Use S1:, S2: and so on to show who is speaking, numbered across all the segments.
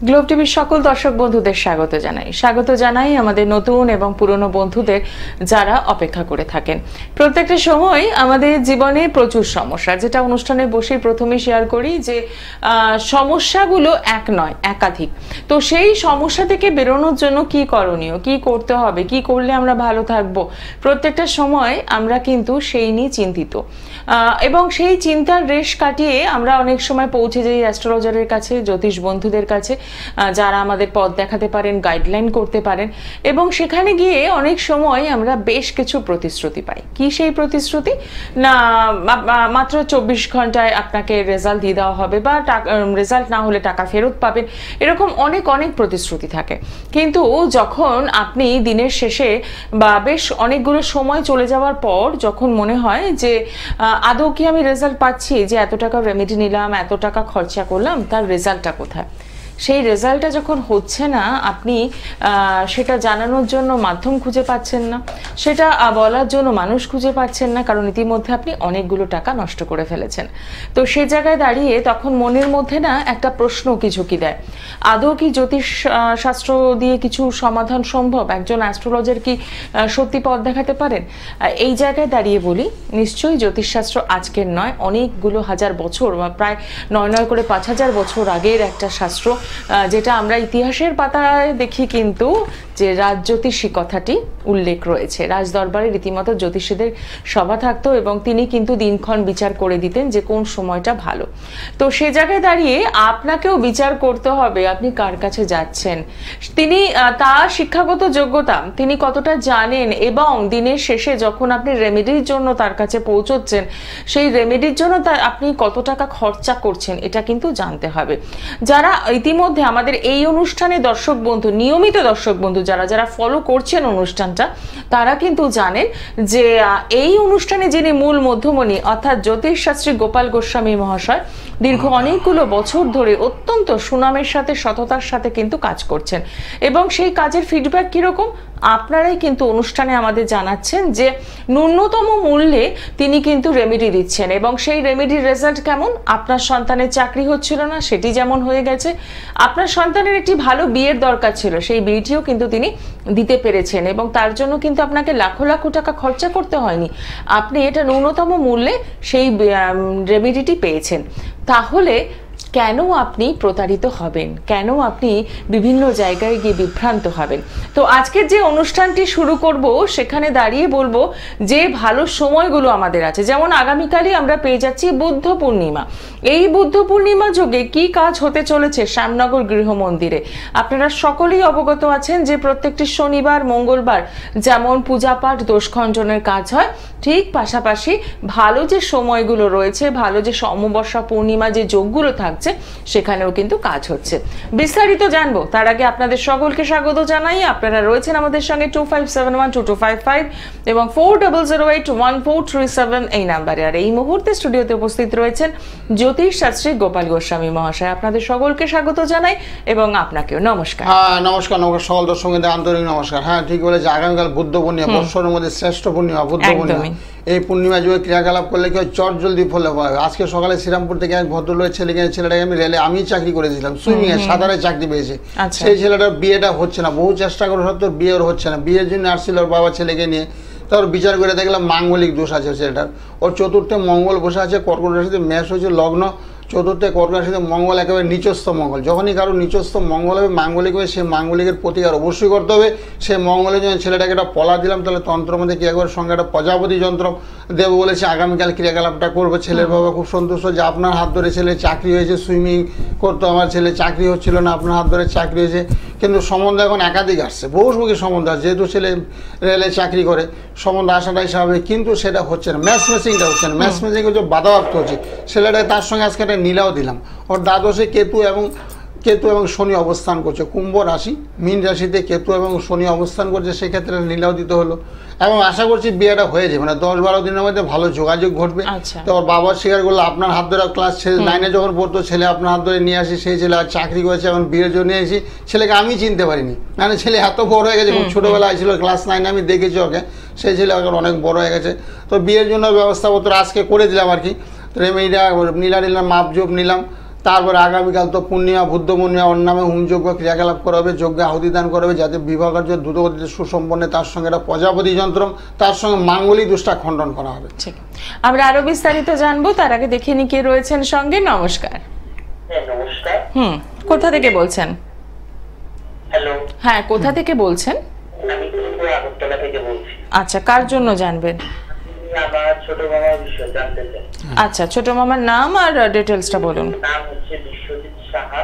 S1: Globe টিভির সকল দর্শক বন্ধুদের স্বাগত জানাই আমাদের নতুন এবং পুরনো বন্ধুদের যারা অপেক্ষা করে থাকেন। প্রত্যেকটা সময় আমাদের জীবনে প্রচুর সমস্যা, যেটা অনুষ্ঠানে বসে প্রথমে শেয়ার করি যে সমস্যাগুলো এক নয় একাধিক। তো সেই সমস্যা থেকে বেরোনোর জন্য কি করণীয়, কি করতে হবে, কি করলে আমরা ভালো থাকবো, প্রত্যেকটা সময় আমরা কিন্তু সেই নিয়ে চিন্তিত এবং সেই চিন্তার রেশ কাটিয়ে আমরা অনেক সময় পৌঁছে যাই অ্যাস্ট্রোলজারের কাছে, জ্যোতিষ বন্ধুদের কাছে, যারা আমাদের পথ দেখাতে পারেন, গাইডলাইন করতে পারেন। এবং সেখানে গিয়ে অনেক সময় আমরা বেশ কিছু প্রতিশ্রুতি পাই। কি সেই প্রতিশ্রুতি? না মাত্র 24 ঘন্টায় আপনাকে রেজাল্ট দিয়ে দেওয়া হবে, বা রেজাল্ট না হলে টাকা ফেরত পাবেন, এরকম অনেক অনেক প্রতিশ্রুতি থাকে। কিন্তু যখন আপনি দিনের শেষে বা বেশ অনেকগুলো সময় চলে যাওয়ার পর যখন মনে হয় যে আদৌ কি আমি রেজাল্ট পাচ্ছি, যে এত টাকা রেমেডি নিলাম, এত টাকা খরচা করলাম, তার রেজাল্টটা কোথায়? সেই রেজাল্টটা যখন হচ্ছে না, আপনি সেটা জানানোর জন্য মাধ্যম খুঁজে পাচ্ছেন না, সেটা বলার জন্য মানুষ খুঁজে পাচ্ছেন না, কারণ ইতিমধ্যে আপনি অনেকগুলো টাকা নষ্ট করে ফেলেছেন। তো সে জায়গায় দাঁড়িয়ে তখন মনের মধ্যে না একটা প্রশ্ন কি ঝুঁকি দেয়, আদৌ কি জ্যোতিষ শাস্ত্র দিয়ে কিছু সমাধান সম্ভব? একজন অ্যাস্ট্রোলজার কি সত্যি পথ দেখাতে পারেন? এই জায়গায় দাঁড়িয়ে বলি, নিশ্চয়ই জ্যোতিষশাস্ত্র আজকের নয়, অনেকগুলো হাজার বছর বা প্রায় 9 করে 5000 বছর আগের একটা শাস্ত্র, যেটা আমরা ইতিহাসের পাতায় দেখি কিন্তু যে রাজজ্যোতিষী কথাটি উল্লেখ রয়েছে। রাজ দরবারে রীতিমতো জ্যোতিষীদের সভা থাকতো এবং তিনি কিন্তু দিনক্ষণ বিচার করে দিতেন যে কোন সময়টা ভালো। তো সে জায়গায় দাঁড়িয়ে আপনাকেও বিচার করতে হবে আপনি কার কাছে যাচ্ছেন, তিনি তার শিক্ষাগত যোগ্যতা, তিনি কতটা জানেন, এবং দিনের শেষে যখন আপনি রেমেডির জন্য তার কাছে পৌঁছচ্ছেন, সেই রেমেডির জন্য আপনি কত টাকা খরচা করছেন, এটা কিন্তু জানতে হবে। যারা ইতিমধ্যে আমাদের এই অনুষ্ঠানে দর্শক বন্ধু, নিয়মিত দর্শক বন্ধু যারা ফলো করছেন অনুষ্ঠানটা, তারা কিন্তু জানেন যে এই অনুষ্ঠানে যিনি মূল মধ্যমণি অর্থাৎ জ্যোতিষশাস্ত্রী গোপাল গোস্বামী মহাশয় দীর্ঘ অনেকগুলো বছর ধরে অত্যন্ত সুনামের সাথে, সততার সাথে কিন্তু কাজ করছেন। এবং সেই কাজের ফিডব্যাক কিরকম আপনারাই কিন্তু অনুষ্ঠানে আমাদের জানাচ্ছেন যে ন্যূনতম মূল্যে তিনি কিন্তু রেমেডি দিচ্ছেন, এবং সেই রেমেডির রেজাল্ট কেমন? আপনার সন্তানের চাকরি হচ্ছিল না, সেটি যেমন হয়ে গেছে। আপনার সন্তানের একটি ভালো বিয়ের দরকার ছিল, সেই বিয়েটিও কিন্তু তিনি দিতে পেরেছেন, এবং তার জন্য কিন্তু আপনাকে লাখো লাখো টাকা খরচা করতে হয়নি, আপনি এটা ন্যূনতম মূল্যে সেই রেমেডিটি পেয়েছেন। তাহলে কেন আপনি প্রতারিত হবেন? কেন আপনি বিভিন্ন জায়গায় গিয়ে বিভ্রান্ত হবেন? তো আজকের যে অনুষ্ঠানটি শুরু করব, সেখানে দাঁড়িয়ে বলবো যে ভালো সময়গুলো আমাদের আছে। যেমন আগামীকালই আমরা পেয়ে যাচ্ছি বুদ্ধ পূর্ণিমা। এই বুদ্ধ পূর্ণিমা যোগে কি কাজ হতে চলেছে শ্যামনগর গৃহ মন্দিরে? আপনারা সকলেই অবগত আছেন যে প্রত্যেকটি শনিবার, মঙ্গলবার যেমন পূজা পাঠ, দোষখণ্ডনের কাজ হয়, ঠিক পাশাপাশি ভালো যে সময়গুলো রয়েছে, ভালো যে অমাবস্যা, পূর্ণিমা যে যোগগুলো থাকছে, সেখানেও কিন্তু কাজ হচ্ছে। বিস্তারিত জানবো তার আগে আপনাদের সকলকে স্বাগত জানাই। আপনারা রয়েছেন আমাদের সঙ্গে 25712255 এবং 40081437 এই নাম্বারে। আর এই মুহূর্তে স্টুডিওতে উপস্থিত রয়েছেন জ্যোতিষ শাস্ত্রী গোপাল গোস্বামী মহাশয়। আপনাদের সকলকে স্বাগত জানাই এবং আপনাকেও নমস্কার।
S2: নমস্কার সকল দর্শকদের আন্তরিক নমস্কার। হ্যাঁ, ঠিক বলেছে, আগামীকাল বুদ্ধ পূর্ণিমা, বৎসরের মধ্যে শ্রেষ্ঠ পূর্ণিমা বুদ্ধ পূর্ণিমা। এই পূর্ণিমা যুগে ক্রিয়াকলাপ করলে কি চট জলদি ফলে পাওয়া। আজকে সকালে শ্রীরামপুর থেকে এক ভদ্রলোকের ছেলেটাকে আমি রেলে, আমি চাকরি করেছিলাম সুইমিং এ, সাঁতারে চাকরি পেয়েছে। সেই ছেলেটার বিয়েটা হচ্ছে না, বহু চেষ্টা করে সত্ত্বেও বিয়ে হচ্ছে না। বিয়ের জন্য আসছিল ওর বাবা ছেলেকে নিয়ে, তারপর বিচার করে দেখলাম মাঙ্গলিক দোষ আছে ছেলেটার। ওর চতুর্থে মঙ্গল বসে আছে, কর্কট রাশিতে মেষ হয়েছে লগ্ন, চতুর্থে কর্কট রাশিতে মঙ্গল একেবারে নিচস্থ মঙ্গল। যখনই কারো নিচস্থ মঙ্গল হবে, মাঙ্গলিক হবে, সে মাঙ্গলিকের প্রতিকার অবশ্যই করতে হবে। সে মঙ্গলের জন্য ছেলেটাকে একটা পলা দিলাম, তাহলে তন্ত্রের মধ্যে ক্রিয়াকলাপের সঙ্গে একটা প্রজাপতি যন্ত্র দেব বলেছে। আগামীকাল ক্রিয়াকলাপটা করবে। ছেলের বাবা খুব সন্তুষ্ট যে আপনার হাত ধরে ছেলে চাকরি হয়েছে, সুইমিং করতো, আমার ছেলে চাকরি হচ্ছিল না, আপনার হাত ধরে চাকরি হয়েছে। কিন্তু সম্বন্ধ এখন একাধিক আসছে, বহুমুখী সম্বন্ধ আসছে, যেহেতু ছেলে রেলে চাকরি করে, সম্বন্ধ আসাটাই স্বাভাবিক, কিন্তু সেটা হচ্ছে না, ম্যাচ ম্যাচিংটা হচ্ছে না। ম্যাচ ম্যাচিং হচ্ছে বাধাপ্রাপ্ত হচ্ছে। ছেলেটাকে তার সঙ্গে আজকে একটা নীলাও দিলাম। ওর দ্বাদশে কেতু এবং শনি অবস্থান করছে, কুম্ভ রাশি, মীন রাশিতে কেতু এবং শনি অবস্থান করছে, সেক্ষেত্রে নীলাও দিতে হলো। এবং আশা করছি বিয়েটা হয়ে যাবে, মানে 10-12 দিনের মধ্যে ভালো যোগাযোগ ঘটবে। তো ওর বাবা স্বীকার করলো, আপনার হাত ধরে ক্লাস 9-এ যখন পড়তো ছেলে, আপনার হাত ধরে নিয়ে আসি, সেই ছেলে আর চাকরি করেছে, এখন বিয়ের জন্য এসেছি। ছেলেকে আমি চিনতে পারিনি, মানে ছেলে এত বড় হয়ে গেছে, খুব ছোটোবেলায় ছিল, ক্লাস 9-এ আমি দেখেছি ওকে, সেই ছেলে এখন অনেক বড় হয়ে গেছে। তো বিয়ের জন্য ব্যবস্থাপত্র আজকে করে দিলাম আর কি। রেমেডিটা নীলা নিলাম, মাপজোপ নিলাম, তারপরে আগামীকাল তো পূর্ণিমা, বুদ্ধ পূর্ণিমা, ওর নামে হোমযজ্ঞ ক্রিয়াকলাপ করা হবে, যজ্ঞে আহুতি দান করা হবে, যাতে বিবাহ কার্য দ্রুতগতিতে সুসম্পন্ন, তার সঙ্গে একটা প্রজাপতি যন্ত্র, তার সঙ্গে মাঙ্গলিক দোষটা খণ্ডন করা হবে।
S1: ঠিক, আমরা আরো বিস্তারিত জানবো, তার আগে দেখে নি কে রয়েছেন সঙ্গে। নমস্কার।
S3: নমস্কার।
S1: কোথা থেকে বলছেন?
S3: হ্যালো।
S1: হ্যাঁ, কোথা থেকে বলছেন?
S3: আমি আগরতলা থেকে বলছি।
S1: আচ্ছা, কার জন্য জানবেন?
S3: আমার ছোট মামার বিষয়ে জানতে চাই।
S1: আচ্ছা, ছোট মামার নাম আর ডিটেলসটা বলুন।
S3: নাম হচ্ছে Biswajit Saha.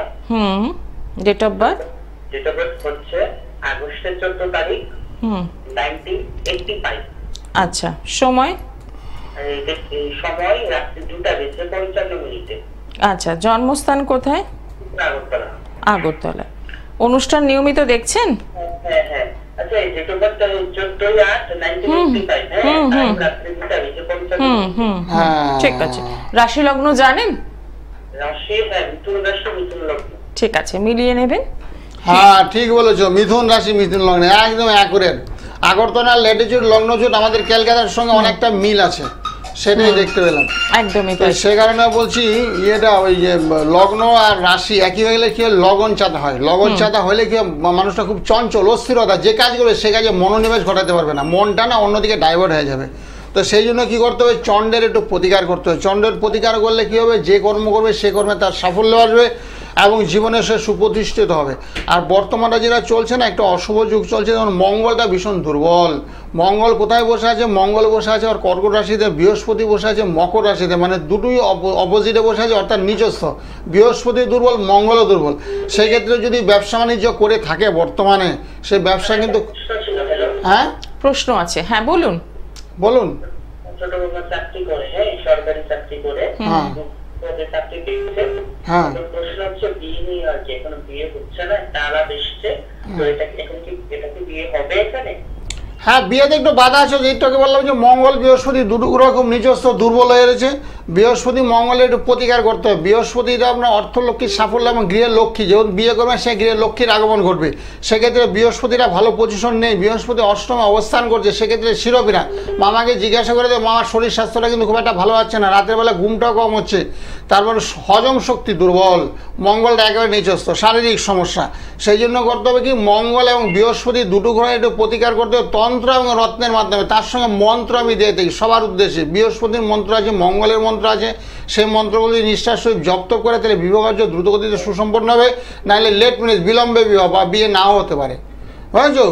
S1: Date of birth?
S3: Date of birth হচ্ছে আগস্টের 14 তারিখ 1985।
S1: আচ্ছা, সময়?
S3: সময় রাত্রি 2:55
S1: আচ্ছা, জন্মস্থান কোথায়?
S3: আগরতলা।
S1: আগরতলা। অনুষ্ঠান নিয়মিত দেখছেন?
S3: হ্যাঁ হ্যাঁ। আচ্ছা, এই ডেট অফ বার্থ 14/8/1985। হ্যাঁ, রাত্রি 2:55।
S1: ঠিক আছে। রাশি লগ্ন জানেন?
S3: রাশি, হ্যাঁ, মিথুন রাশি, মিথুন লগ্ন।
S1: ঠিক আছে, মিলিয়ে নেবেন।
S2: হ্যাঁ, ঠিক বলেছো, মিথুন রাশি মিথুন লগ্ন, একদম অ্যাকুরেট। আগরতলার ল্যাটিটিউড লগ্নচ্যুত আমাদের ক্যালকাতার সঙ্গে অনেকটা মিল আছে, সেটাই দেখতে পেলাম।
S1: একদমই
S2: তো
S1: তাই।
S2: সে কারণে বলছি ইয়েটা ওই যে লগ্ন আর রাশি একই হয়ে গেলে কি হয়, লগন চাঁদা হয়। লগন চাঁদা হলে কি হয়, মানুষটা খুব চঞ্চল, অস্থিরতা, যে কাজ করবে সে কাজে মনোনিবেশ ঘটাতে পারবে না, মনটা না অন্যদিকে ডাইভার্ট হয়ে যাবে। তো সেই জন্য কী করতে হবে, চণ্ডের একটু প্রতিকার করতে হবে। চণ্ডের প্রতিকার করলে কী হবে, যে কর্ম করবে সে কর্মে তার সাফল্য আসবে এবং জীবনে সে সুপ্রতিষ্ঠিত হবে। আর বর্তমানে যেটা চলছে না, একটা অশুভ যুগ চলছে, যেমন মঙ্গলটা ভীষণ দুর্বল। মঙ্গল কোথায় বসে আছে? মঙ্গল বসে আছে আর কর্কট রাশিতে, বৃহস্পতি বসে আছে মকর রাশিতে, মানে দুটোই অপোজিটে বসে আছে, অর্থাৎ নিজস্ব। বৃহস্পতি দুর্বল, মঙ্গলও দুর্বল। সেক্ষেত্রে যদি ব্যবসা বাণিজ্য করে থাকে বর্তমানে, সে ব্যবসা কিন্তু, হ্যাঁ
S1: প্রশ্ন আছে, হ্যাঁ বলুন।
S2: বলুন।
S3: ছোট মামা চাকরি করে, হ্যাঁ, সরকারি চাকরি করে, চাকরি পেয়েছে।
S2: হ্যাঁ,
S3: প্রশ্ন হচ্ছে বিয়ে নিয়ে আর কি, এখনো বিয়ে হচ্ছে না, তারা এসছে, তো এটা কি বিয়ে হবে এখানে?
S2: হ্যাঁ, বিয়েতে একটু বাধা আছে, যেটাকে বললাম যে মঙ্গল বৃহস্পতি দুটো রকম নিজস্ব দুর্বল হয়ে রয়েছে। বৃহস্পতি মঙ্গলের একটু প্রতিকার করতে হবে। বৃহস্পতিটা আপনার অর্থলক্ষ্মীর সাফল্য এবং গৃহের লক্ষ্মী, যেমন বিয়ে করবে সে গৃহের লক্ষ্মীর আগমন ঘটবে। সেক্ষেত্রে বৃহস্পতিটা ভালো পজিশন নেই, বৃহস্পতি অষ্টমে অবস্থান করছে। সেক্ষেত্রে শিরোপীরা মামাকে জিজ্ঞাসা করে দেয়, মামার শরীর স্বাস্থ্যটা কিন্তু খুব একটা ভালো যাচ্ছে না, রাতের বেলা ঘুমটাও কম হচ্ছে, তারপরে হজম শক্তি দুর্বল, মঙ্গলটা একেবারে নিজস্ব, শারীরিক সমস্যা। সেই জন্য করতে হবে কি, মঙ্গল এবং বৃহস্পতি দুটো গ্রহে একটু প্রতিকার করতে হবে তন্ত্র এবং রত্নের মাধ্যমে। তার সঙ্গে মন্ত্র আমি দিয়ে থাকি সবার উদ্দেশ্যে। বৃহস্পতির মন্ত্র আছে, মঙ্গলের মন্ত্র আছে, সেই মন্ত্রগুলি নিষ্ঠার সহিত জপ করে তাহলে বিবাহ কার্য দ্রুতগতিতে সুসম্পন্ন হবে, নাহলে লেট মিনিট বিলম্বে বিবাহ বা বিয়ে নাও হতে পারে। বুঝেছো?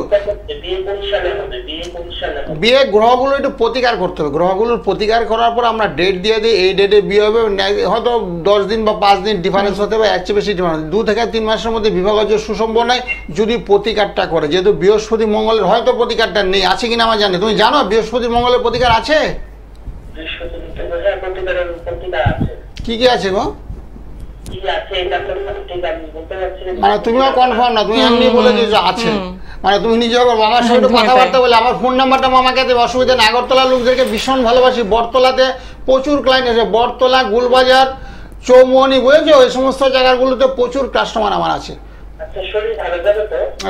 S2: বিয়ে গ্রহগুলো একটু প্রতিকার করতে হবে। গ্রহগুলোর প্রতিকার করার পর আমরা ডেট দিয়ে দিই, এই ডেটে বিয়ে হবে। হয়তো 10 দিন বা 5 দিন ডিফারেন্স হতে হবে, এর চেয়ে বেশি ডিফারেন্স 2 থেকে 3 মাসের মধ্যে বিবাহ কার্য সুসম্পন্ন হয় যদি প্রতিকারটা করে। যেহেতু বৃহস্পতি মঙ্গলের হয়তো প্রতিকারটা নেই, আছে কিনা আমার জানি। তুমি জানো বৃহস্পতি মঙ্গলের প্রতিকার আছে? কি কি আছে গো? মানে তুমিও কনফার্ম না, তুমি এমনি বলে দিয়েছো আছে, মানে তুমি নিজে মামার সঙ্গে কথাবার্তা বলে আমার ফোন নাম্বারটা মামাকে দেবে, অসুবিধা নেই। আগরতলা লোকদেরকে ভীষণ ভালোবাসি, বটতলাতে প্রচুর ক্লায়েন্ট আছে, বটতলা, গুলবাজার, চৌমনি, বুঝেছো, এই সমস্ত জায়গাগুলোতে প্রচুর কাস্টমার আমার আছে।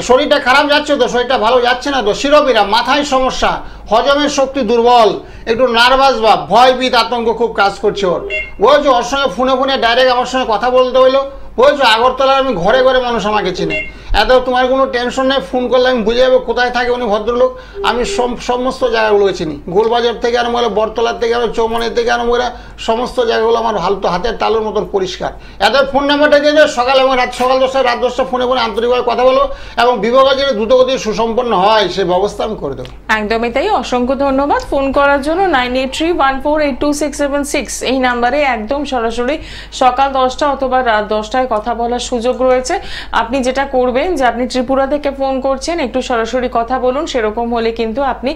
S2: শরীরটা খারাপ যাচ্ছে তো, শরীরটা ভালো যাচ্ছে না তো, শিরোপীরা, মাথায় সমস্যা, হজমের শক্তি দুর্বল, একটু নার্ভাস ভাব, ভয়ভীত আতঙ্ক খুব কাজ করছে ওর। বুঝেছো, ওর সঙ্গে ফোনে ডাইরেক্ট আমার সঙ্গে কথা বলতে হইলো। বুঝেছো, আগরতলার আমি ঘরে ঘরে মানুষ আমাকে চিনে। এত তোমার কোনো টেনশন নেই, ফোন করলে আমি বুঝে যাবো কোথায় থাকে উনি ভদ্রলোক। আমি সমস্ত জায়গাগুলো চিনি, গোলবাজার থেকে আরম্ভ করে, বটতলার থেকে আরম্ভ, চৌমনির থেকে আরম্ভ করে সমস্ত জায়গাগুলো আমার হাতের তালুর মতন পরিষ্কার। এদের ফোন নাম্বারটা দিয়ে দেবে, সকাল এবং সকাল 10টায় রাত 10টা ফোনে আন্তরিকভাবে কথা বলো, এবং বিবাহ কার্যের দ্রুতগতি সুসম্পন্ন হয় সেই ব্যবস্থা আমি করে দেবো।
S1: একদমই তাই, অসংখ্য ধন্যবাদ ফোন করার জন্য। 9831482676 এই নাম্বারে একদম সরাসরি সকাল 10টা অথবা রাত 10টায় কথা বলার সুযোগ রয়েছে। আপনি যেটা করবেন যে আপনি ত্রিপুরা থেকে ফোন করছেন, একটু সরাসরি কথা বলুন, সেরকম হলে কিন্তু আপনি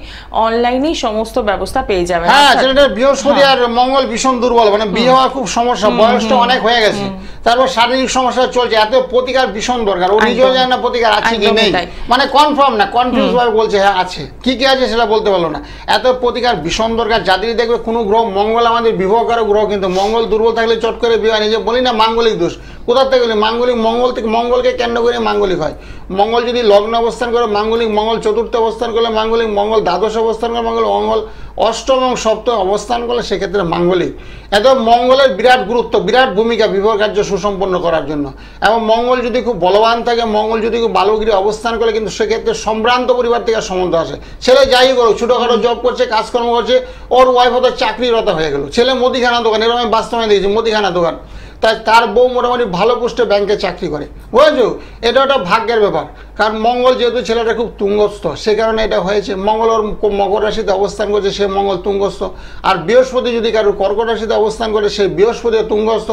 S1: অনলাইনেই সমস্ত ব্যবস্থা পেয়ে যাবেন।
S2: হ্যাঁ, সেটা বৃহস্পতি আর মঙ্গল ভীষণ দুর্বল, মানে বিয়ে হওয়ার খুব সমস্যা, বয়সটা অনেক হয়ে গেছে, তারপর শারীরিক সমস্যা চলছে, এত প্রতিকার ভীষণ দরকার। ও নিজেও জানে না প্রতিকার আছে কি নেই, মানে কনফার্ম না, কনফিউজ ভাবে বলছে হ্যাঁ আছে, কি কি আছে সেটা বলতে পারলো না। এত প্রতিকার ভীষণ দরকার। যাদের দেখবে কোনো গ্রহ, মঙ্গল আমাদের বিবাহকারক গ্রহ, কিন্তু মঙ্গল দুর্বল থাকলে চট করে বিবাহ, নিজে বলি না মাঙ্গলিক দোষ, কোথা থেকে গেলে মাঙ্গলিক মঙ্গল থেকে, মঙ্গলকে কেন্দ্র করে মাঙ্গলিক হয়। মঙ্গল যদি লগ্ন অবস্থান করে মাঙ্গলিক, মঙ্গল চতুর্থ অবস্থান করলে মাঙ্গলিক, মঙ্গল দ্বাদশ অবস্থান করে মঙ্গল, মঙ্গল অষ্টম এবং সপ্তম অবস্থান করলে সেক্ষেত্রে মাঙ্গলিক। এত মঙ্গলের বিরাট গুরুত্ব, বিরাট ভূমিকা বিবাহ কার্য সুসম্পন্ন করার জন্য। এবং মঙ্গল যদি খুব বলবান থাকে, মঙ্গল যদি খুব বালগিরি অবস্থান করে, কিন্তু সেক্ষেত্রে সম্ভ্রান্ত পরিবার থেকে সম্বন্ধ আসে। ছেলে যাই করুক, ছোটোখাটো জব করছে, কাজকর্ম করছে, ওর ওয়াইফ হয়তো চাকরিরত হয়ে গেল, ছেলে মুদিখানা দোকান, এরকম আমি বাস্তবে দিয়েছি মুদিখানা দোকান, তাই তার বউ মোটামুটি ভালো পোস্টে ব্যাংকে চাকরি করে, বুঝেছো? এটা একটা ভাগ্যের ব্যাপার, কারণ মঙ্গল যেহেতু ছেলেটা খুব তুঙ্গস্থ, সে কারণে এটা হয়েছে। মঙ্গল ওর মকর রাশিতে অবস্থান করছে, সে মঙ্গল তুঙ্গস্থ। আর বৃহস্পতি যদি কারোর কর্কট রাশিতে অবস্থান করে, সে বৃহস্পতি তুঙ্গস্থ,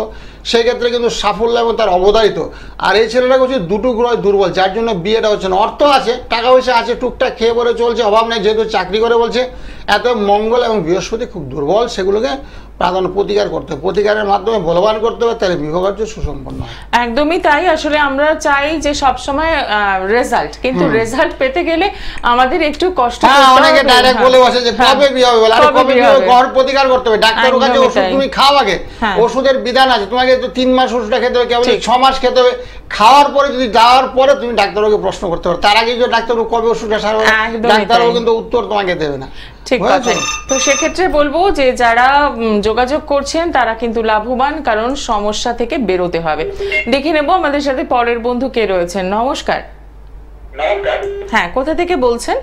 S2: সেক্ষেত্রে কিন্তু সাফল্য এবং তার অবদায়িত। আর এই ছেলেটা হচ্ছে দুটো গ্রহ দুর্বল, যার জন্য বিয়েটা হচ্ছে না। অর্থ আছে, টাকা পয়সা আছে, টুকটাক খেয়ে পরে চলছে, অভাব নেই, যেহেতু চাকরি করে বলছে। এত মঙ্গল এবং বৃহস্পতি খুব দুর্বল, সেগুলোকে প্রাধান্য প্রতিকার করতে হবে, প্রতিকারের মাধ্যমে বলবান করতে হবে, তাহলে বিবাহ কার্য সুসম্পন্ন হয়।
S1: একদমই তাই। আসলে আমরা চাই যে সবসময় রেজাল্ট, কিন্তু রেজাল্ট পেতে গেলে আমাদের একটু কষ্ট করতে হবে।
S2: অনেকে ডাইরেক্ট বলে বসে যে কবে বিয়ে হবে, আর কবে বিয়ে হবে, ঘর প্রতিকার করতে হবে। ডাক্তারের কাছে ওষুধ তুমি খাও আগে, ওষুধের বিধান আছে, তোমাকে তো 3 মাস ওষুধটা খেতে হবে, কেবল 6 মাস খেতে হবে। খাওয়ার পরে যদি যাওয়ার পরে তুমি ডাক্তারকে প্রশ্ন করতে পারো, তার আগে যদি ডাক্তারবাবু কবে ওষুধটা সারবে, ডাক্তারবাবু কিন্তু উত্তর তোমাকে দেবে না।
S1: ঠিক আছে। তো সেক্ষেত্রে বলবো যে যারা যোগাযোগ করছেন তারা কিন্তু লাভবান, কারণ সমস্যা থেকে বেরোতে হবে। দেখে নেব আমাদের সাথে পরের বন্ধু কে রয়েছেন। নমস্কার।
S3: নমস্কার।
S1: হ্যাঁ, কোথা থেকে বলছেন?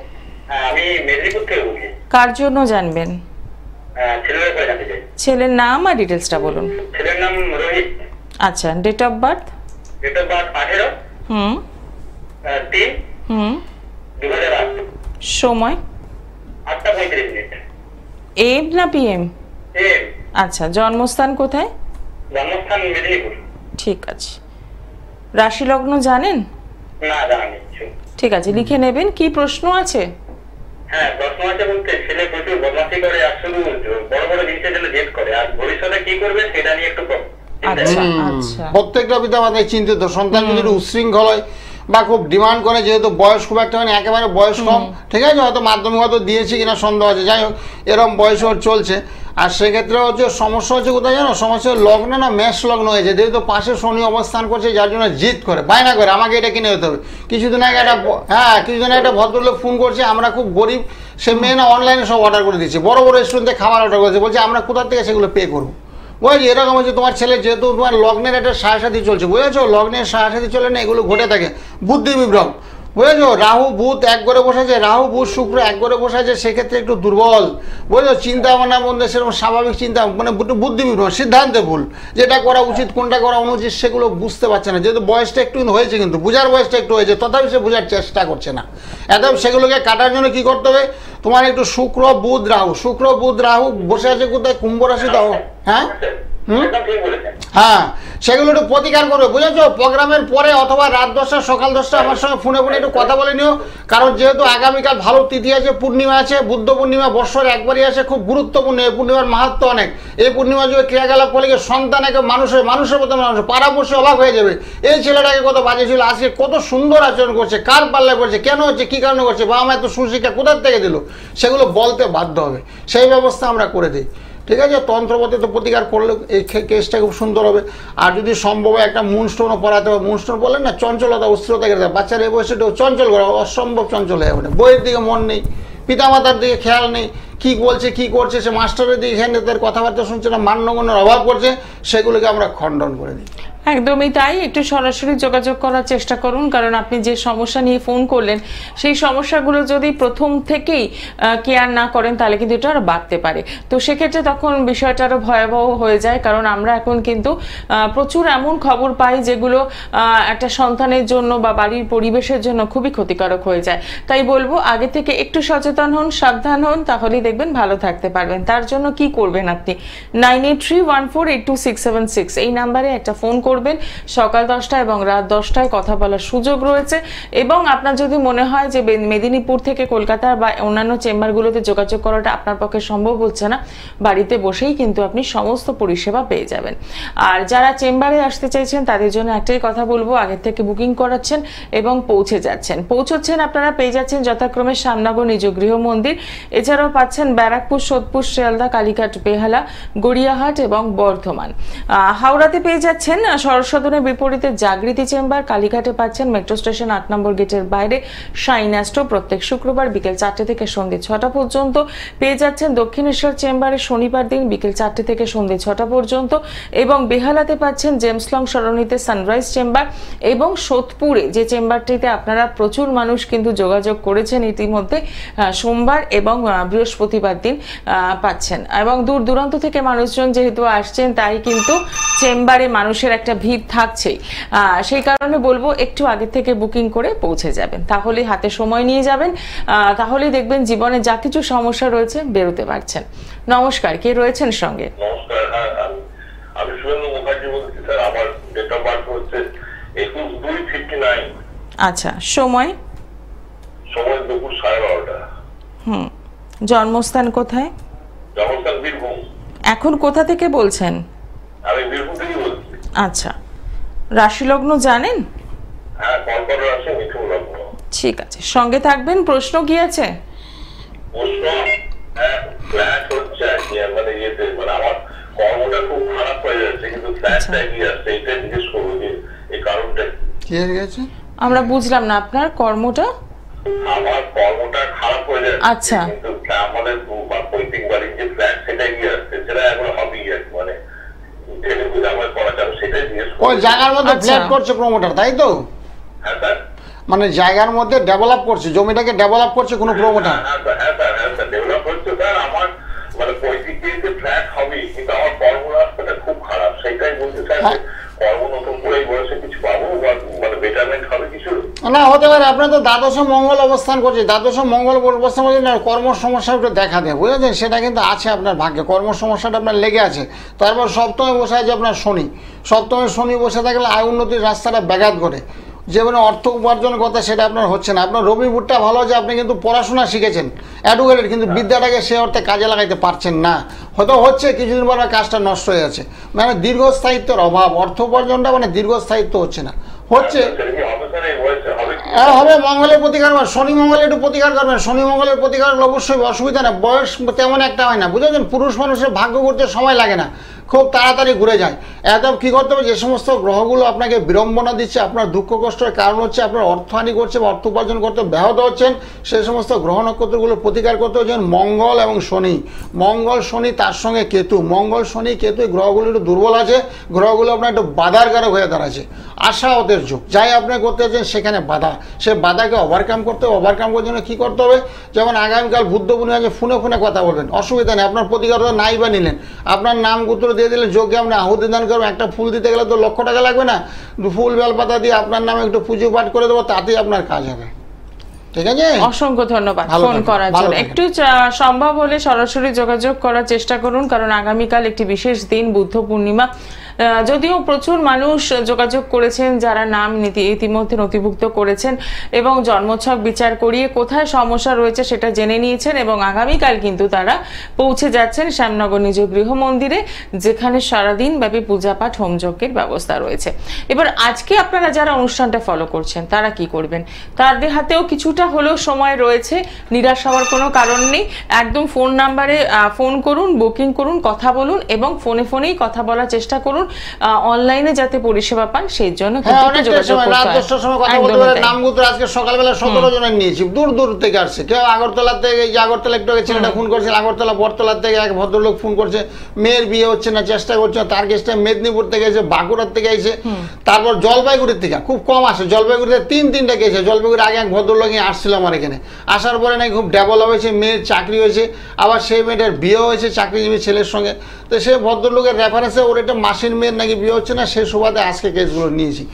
S3: আমি মেদিনীপুর থেকে বলছি।
S1: কার জন্য জানবেন?
S3: ছেলের ব্যাপারে জানতে চাই।
S1: ছেলের নাম আর ডিটেলসটা বলুন।
S3: ছেলের নাম রোহিত।
S1: আচ্ছা, date of birth?
S3: Date of birth 18/3/2008।
S1: সময়?
S3: 8:35।
S1: এম না পিএম?
S3: এম।
S1: আচ্ছা, জন্মস্থান কোথায়?
S3: জন্মস্থান মেদিনীপুর।
S1: ঠিক আছে। রাশি লগ্ন জানেন?
S3: না, জানি।
S1: ঠিক আছে, লিখে নেবেন। কি প্রশ্ন আছে?
S3: হ্যাঁ, প্রশ্ন আছে বলতে ছেলে প্রচুর বদমাশি করে, আর শুধু বড় বড় জিনিসের জন্য জেদ করে, আর ভবিষ্যতে কি করবে সেটা নিয়ে একটু
S1: আচ্ছা আচ্ছা।
S2: প্রত্যেকটা পিতা মাতাই চিন্তিত, সন্তান যদি উচ্ছৃঙ্খল হয় বা খুব ডিমান্ড করে, যেহেতু বয়স খুব একটা মানে একেবারে বয়স কম, ঠিক আছে, হয়তো মাধ্যমিক হয়তো দিয়েছে কিনা সন্দেহ আছে, যাই হোক এরকম বয়স ওর চলছে। আর সেক্ষেত্রে হচ্ছে সমস্যা হচ্ছে কোথায় জানো, সমস্যা লগ্ন না মেষ লগ্ন হয়েছে, যেহেতু পাশে শনি অবস্থান করছে, যার জন্য জিদ করে, বায়না করে আমাকে এটা কিনে দিতে হবে। কিছুদিন আগে একটা ভদ্রলোক ফোন করছে, আমরা খুব গরিব, সে মেয়ে না অনলাইনে সব অর্ডার করে দিচ্ছে, বড় বড় রেস্টুরেন্টে খাবার অর্ডার করেছে, বলছে আমরা কোথা থেকে সেগুলো পে করবো। বুঝেছি, এরকম হচ্ছে তোমার ছেলে, যেহেতু তোমার লগ্নের একটা সাড়ে চলছে, বুঝেছো, লগ্নের সাড়ে চলে না, এগুলো ঘটে থাকে, বুদ্ধি বিভ্রম, বুঝেছো। রাহু বুধ এক ঘরে বসে আছে, রাহু বুধ শুক্র এক ঘরে বসে আছে, সেক্ষেত্রে একটু দুর্বল, বুঝেছো। চিন্তা ভাবনার মধ্যে সেরকম স্বাভাবিক চিন্তা, মানে বুদ্ধি বিভ্রম, সিদ্ধান্তে ভুল, যেটা করা উচিত কোনটা করা অনুচিত সেগুলো বুঝতে পারছে না, যেহেতু বয়সটা একটু হয়েছে, কিন্তু বোঝার বয়সটা একটু হয়েছে, তথাপি সে বোঝার চেষ্টা করছে না। একদম সেগুলোকে কাটার জন্য কি করতে হবে, তোমার একটু শুক্র বুধ রাহু বসে আছে কোথায়, কুম্ভ রাশি দাও। হ্যাঁ হ্যাঁ, সেগুলো একটু প্রতিকার করবে, বুঝেছো। প্রোগ্রামের পরে অথবা রাত 10টা সকাল 10টা আমার সঙ্গে ফোনে একটু কথা বলে নিও, কারণ যেহেতু আগামীকাল ভালো তিথি আছে, পূর্ণিমা আছে, বুদ্ধ পূর্ণিমা বৎসরে একবারই আসে, খুব গুরুত্বপূর্ণ। এই পূর্ণিমার মাহাত্ম্য অনেক। এই পূর্ণিমা যদি ক্রিয়াকলাপ করলে সন্তান একে মানুষের মতো মানুষ পাড়াপড়শি অবাক হয়ে যাবে, এই ছেলেটাকে কত বাজে ছিল, আজকে কত সুন্দর আচরণ করছে, কার পাল্লায় করছে, কেন হচ্ছে, কী কারণে করছে, বাবা মা এত সুশিক্ষা কোথার থেকে দিল, সেগুলো বলতে বাধ্য হবে। সেই ব্যবস্থা আমরা করে দিই, ঠিক আছে। তন্ত্রপথে তো প্রতিকার করলে এই কেসটা খুব সুন্দর হবে। আর যদি সম্ভব হয় একটা মুনস্টোনও পড়াতে হবে, মুনস্টোন বললেন না, চঞ্চলতা অস্থিরতা কেটে দেয়, বাচ্চার এই বয়সেটাও চঞ্চল করা অসম্ভব চঞ্চল হয়ে ওঠে, বইয়ের দিকে মন নেই, পিতামাতার দিকে খেয়াল নেই, কী বলছে কী করছে, সে মাস্টারের দিকে খেয়াল নেই, তাদের কথাবার্তা শুনছে না, মান্যগণ্যের অভাব করছে, সেগুলোকে আমরা খণ্ডন করে দিই।
S1: একদমই তাই। একটু সরাসরি যোগাযোগ করার চেষ্টা করুন, কারণ আপনি যে সমস্যা নিয়ে ফোন করলেন সেই সমস্যাগুলো যদি প্রথম থেকেই কেয়ার না করেন তাহলে কিন্তু এটা আরো বাড়তে পারে। তো সেক্ষেত্রে তখন বিষয়টা আরো ভয়াবহ হয়ে যায়, কারণ আমরা এখন কিন্তু প্রচুর এমন খবর পাই যেগুলো একটা সন্তানের জন্য বা বাড়ির পরিবেশের জন্য খুবই ক্ষতিকারক হয়ে যায়। তাই বলবো আগে থেকে একটু সচেতন হন, সাবধান হন, তাহলেই দেখবেন ভালো থাকতে পারবেন। তার জন্য কি করবেন আপনি, 9831482676 এই নাম্বারে একটা ফোন করবেন। সকাল 10টা এবং রাত 10টায় কথা বলার সুযোগ রয়েছে। এবং আপনার যদি মনে হয় যে মেদিনীপুর থেকে কলকাতা বা অন্যান্য চেম্বারগুলোতে যোগাযোগ করাটা আপনার পক্ষে সম্ভব হচ্ছে না, বাড়িতে বসেই কিন্তু আপনি সমস্ত পরিষেবা পেয়ে যাবেন। আর যারা চেম্বারে আসতে চাইছেন তাদের জন্য একটাই কথা বলবো, আগের থেকে বুকিং করাচ্ছেন এবং পৌঁছচ্ছেন আপনারা পেয়ে যাচ্ছেন যথাক্রমে শ্যামনগর নিজ গৃহ মন্দির, এছাড়াও পাচ্ছেন ব্যারাকপুর, সোদপুর, শিয়ালদা, কালীঘাট, বেহালা, গড়িয়াহাট এবং বর্ধমান। হাওড়াতে পেয়ে যাচ্ছেন সরস্বতনের বিপরীতে জাগৃতি চেম্বার, কালীঘাটে পাচ্ছেন মেট্রো স্টেশন 8 নম্বর গেটের বাইরে শাইন অ্যাস্ট্রো প্রত্যেক শুক্রবার বিকেল 4টে থেকে সন্ধ্যে 6টা পর্যন্ত। পেয়ে যাচ্ছেন দক্ষিণেশ্বর চেম্বারে শনিবার দিন বিকেল 4টে থেকে সন্ধ্যে 6টা পর্যন্ত, এবং বেহালাতে পাচ্ছেন জেমস লং সরণিতে সানরাইজ চেম্বার, এবং সোদপুরে যে চেম্বারটিতে আপনারা প্রচুর মানুষ কিন্তু যোগাযোগ করেছেন ইতিমধ্যে সোমবার এবং বৃহস্পতিবার দিন পাচ্ছেন। এবং দূর দূরান্ত থেকে মানুষজন যেহেতু আসছেন তাই কিন্তু চেম্বারে মানুষের একটা ভিড় থাকছেই, সেই কারণে বলবো একটু আগে থেকে বুকিং করে পৌঁছে যাবেন, তাহলে হাতে সময় নিয়ে যাবেন, তাহলেই দেখবেন জীবনে যা কিছু সমস্যা রয়েছে বেরোতে পারছেন। নমস্কার, কে রয়েছেন সঙ্গে?
S3: নমস্কার, আমি সুরেন্দ্র মুখার্জি বলছি স্যার। আমার ডেট অফ বার্থ হচ্ছে 21/2/59।
S1: আচ্ছা, সময়?
S3: সময় দুপুর 12:30টা।
S1: জন্মস্থান কোথায়?
S3: জন্মস্থান বীরভূম।
S1: এখন কোথা থেকে বলছেন?
S3: আমি বীরভূম থেকে বলছি।
S1: আচ্ছা, রাশি লগ্ন জানেন?
S3: হ্যাঁ, কর্কট রাশি, মিথুন লগ্ন।
S1: ঠিক আছে, সঙ্গে থাকবেন। প্রশ্ন কি আছে?
S3: প্রশ্ন ফ্ল্যাট হচ্ছে আর কি, মানে ইয়েতে, মানে আমার কর্মটা খুব খারাপ হয়ে যাচ্ছে, কিন্তু ফ্ল্যাটটা এগিয়ে আসছে, এটা জিজ্ঞেস করবো যে এই কারণটা
S2: কি হয়ে গেছে?
S1: আমরা বুঝলাম না আপনার কর্মটা।
S3: আমার কর্মটা খারাপ হয়ে যাচ্ছে।
S1: আচ্ছা,
S3: কিন্তু আমাদের পৈতৃক বাড়ির যে ফ্ল্যাট সেটা এগিয়ে আসছে, সেটা এখন হবি, মানে আমার করা যাবে সেটাই জিজ্ঞেস করবো।
S2: ওই জায়গার মধ্যে ফ্ল্যাট করছে প্রমোটার, তাই তো?
S3: হ্যাঁ স্যার।
S2: মানে জায়গার মধ্যে ডেভেলপ করছে, জমিটাকে ডেভেলপ করছে কোনো প্রমোটার?
S3: হ্যাঁ স্যার, ডেভেলপ হচ্ছে স্যার। আমার মানে পৈতৃক যে ফ্ল্যাট হবি, কিন্তু আমার কর্ম রাস্তাটা খুব খারাপ, সেটাই বলতে স্যার। কর্ম নতুন করে এই বয়সে কিছু পাবো, মানে বেটারমেন্ট হবে কিছু?
S2: না, হতে পারে। আপনার তো দ্বাদশ মঙ্গল অবস্থান করছে, দ্বাদশ মঙ্গল অবস্থান করছে না, কর্ম সমস্যা একটু দেখা দেয়, বুঝেছেন? সেটা কিন্তু আছে আপনার ভাগ্যে, কর্ম সমস্যাটা আপনার লেগে আছে। তারপর সপ্তমে বসে আছে আপনার শনি, সপ্তমে শনি বসে থাকলে আয় উন্নতির রাস্তাটা ব্যাঘাত করে, যেমন অর্থ উপার্জনের কথা সেটা আপনার হচ্ছে না। আপনার রবি বুটটা ভালো আছে, আপনি কিন্তু পড়াশোনা শিখেছেন অ্যাডভোকেটের, কিন্তু বিদ্যাটাকে সে অর্থে কাজে লাগাইতে পারছেন না। হয়তো হচ্ছে কিছুদিন পর কাজটা নষ্ট হয়ে যাচ্ছে, মানে দীর্ঘস্থায়িত্বের অভাব, অর্থ উপার্জনটা মানে দীর্ঘস্থায়িত্ব হচ্ছে না, হচ্ছে। হবে মঙ্গলের প্রতিকার, শনি মঙ্গলে একটু প্রতিকার করবেন, শনি মঙ্গলের প্রতিকার অবশ্যই, অসুবিধা না। বয়স তেমন একটা হয় না, বুঝেছেন? পুরুষ মানুষের ভাগ্য করতে সময় লাগে না, খুব তাড়াতাড়ি ঘুরে যায়। একদম কী করতে হবে, যে সমস্ত গ্রহগুলো আপনাকে বিড়ম্বনা দিচ্ছে, আপনার দুঃখ কষ্টের কারণ হচ্ছে, আপনার অর্থহানি করছে বা অর্থ উপার্জন করতে ব্যাহত হচ্ছেন, সেই সমস্ত গ্রহ নক্ষত্রগুলো প্রতিকার করতে হচ্ছেন মঙ্গল এবং শনি। মঙ্গল শনি তার সঙ্গে কেতু, মঙ্গল শনি কেতু এই গ্রহগুলো একটু দুর্বল আছে, গ্রহগুলো আপনার একটু বাধারকারক হয়ে দাঁড়াচ্ছে। আশাওতের যুগ, যাই আপনি করতে চাচ্ছেন সেখানে বাধা, সে বাধাকে ওভারকাম করতে হবে। ওভারকাম করার জন্য কী করতে হবে? যেমন আগামীকাল বুদ্ধ পূর্ণিমা আছে, ফোনে ফোনে কথা বলবেন, অসুবিধা নেই। আপনার প্রতিকার নাই বা নিলেন, আপনার নাম গোত্র দিয়ে দিলে যোগ্য আপনি আহুতি দান করবেন। একটা ফুল দিতে গেলে তো লক্ষ টাকা লাগবে না, ফুল বেলপাতা দিয়ে আপনার নামে একটু পুজো পাঠ করে দেবো, তাতেই আপনার কাজ হবে। ঠিক আছে,
S1: অসংখ্য ধন্যবাদ ফোন করার জন্য। একটু সম্ভব হলে সরাসরি যোগাযোগ করার চেষ্টা করুন, কারণ আগামীকাল একটি বিশেষ দিন, বুদ্ধ পূর্ণিমা। যদিও প্রচুর মানুষ যোগাযোগ করেছেন যারা নাম ইতিমধ্যে নথিভুক্ত করেছেন এবং জন্মছক বিচার করিয়ে কোথায় সমস্যা রয়েছে সেটা জেনে নিয়েছেন, এবং আগামীকাল কিন্তু তারা পৌঁছে যাচ্ছেন শ্যামনগর নিজ গৃহ মন্দিরে, যেখানে সারাদিন ব্যাপী পূজাপাঠ হোমযজ্ঞের ব্যবস্থা রয়েছে। এবার আজকে আপনারা যারা অনুষ্ঠানটা ফলো করছেন তারা কি করবেন? তাদের হাতেও কিছুটা হলেও সময় রয়েছে, নিরাশ হওয়ার কোনো কারণ নেই। একদম ফোন নাম্বারে ফোন করুন, বুকিং করুন, কথা বলুন, এবং ফোনে ফোনেই কথা বলার চেষ্টা করুন, অনলাইনে যাতে পরিষেবা পান সেই জন্য।
S2: আজকে সকালবেলা 17 জনের নিয়েছি, দূর দূর থেকে আসছে। কেউ আগরতলা থেকে, আগরতলা একটু ছেলেটা ফোন করছে, আগরতলা বটতলা থেকে এক ভদ্রলোক ফোন করছে, মেয়ের বিয়ে হচ্ছে না, চেষ্টা করছে, তার কেসটা মেদিনীপুর থেকে এসে, বাঁকুড়ার থেকে এসে, তারপর জলপাইগুড়ির থেকে খুব কম আসে, জলপাইগুড়িতে 3-3টা কেসে। জলপাইগুড়ি আগে এক ভদ্রলোক আসছিল আমার এখানে, আসার পরে নাকি খুব ডেভেলপ হয়েছে, মেয়ের চাকরি হয়েছে, আবার সেই মেয়েটার বিয়ে হয়েছে চাকরিজীবী ছেলের সঙ্গে। তো সে ভদ্রলোকের রেফারেন্সে ওর একটা মাসির মেয়ের নাকি বিয়ে হচ্ছে না, সে সুবাদে আজকে কেসগুলো নিয়েছি।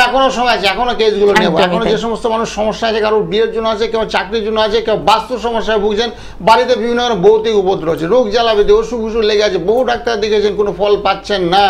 S2: এখনো সময় আছে, এখনো কেসগুলো নেবো। এখনো যে সমস্ত মানুষ সমস্যা আছে, কারোর বিয়ের জন্য আছে, কেউ চাকরির জন্য আছে, কেউ বাস্তু সমস্যায় ভুগছেন, বাড়িতে বিভিন্ন ধরনের ভৌতিক উপদ্রব আছে, রোগ জ্বালাবিতে অসুখ বিসুখ লেগে আছে, বহু ডাক্তার দেখেছেন কোনো ফল পাচ্ছেন না,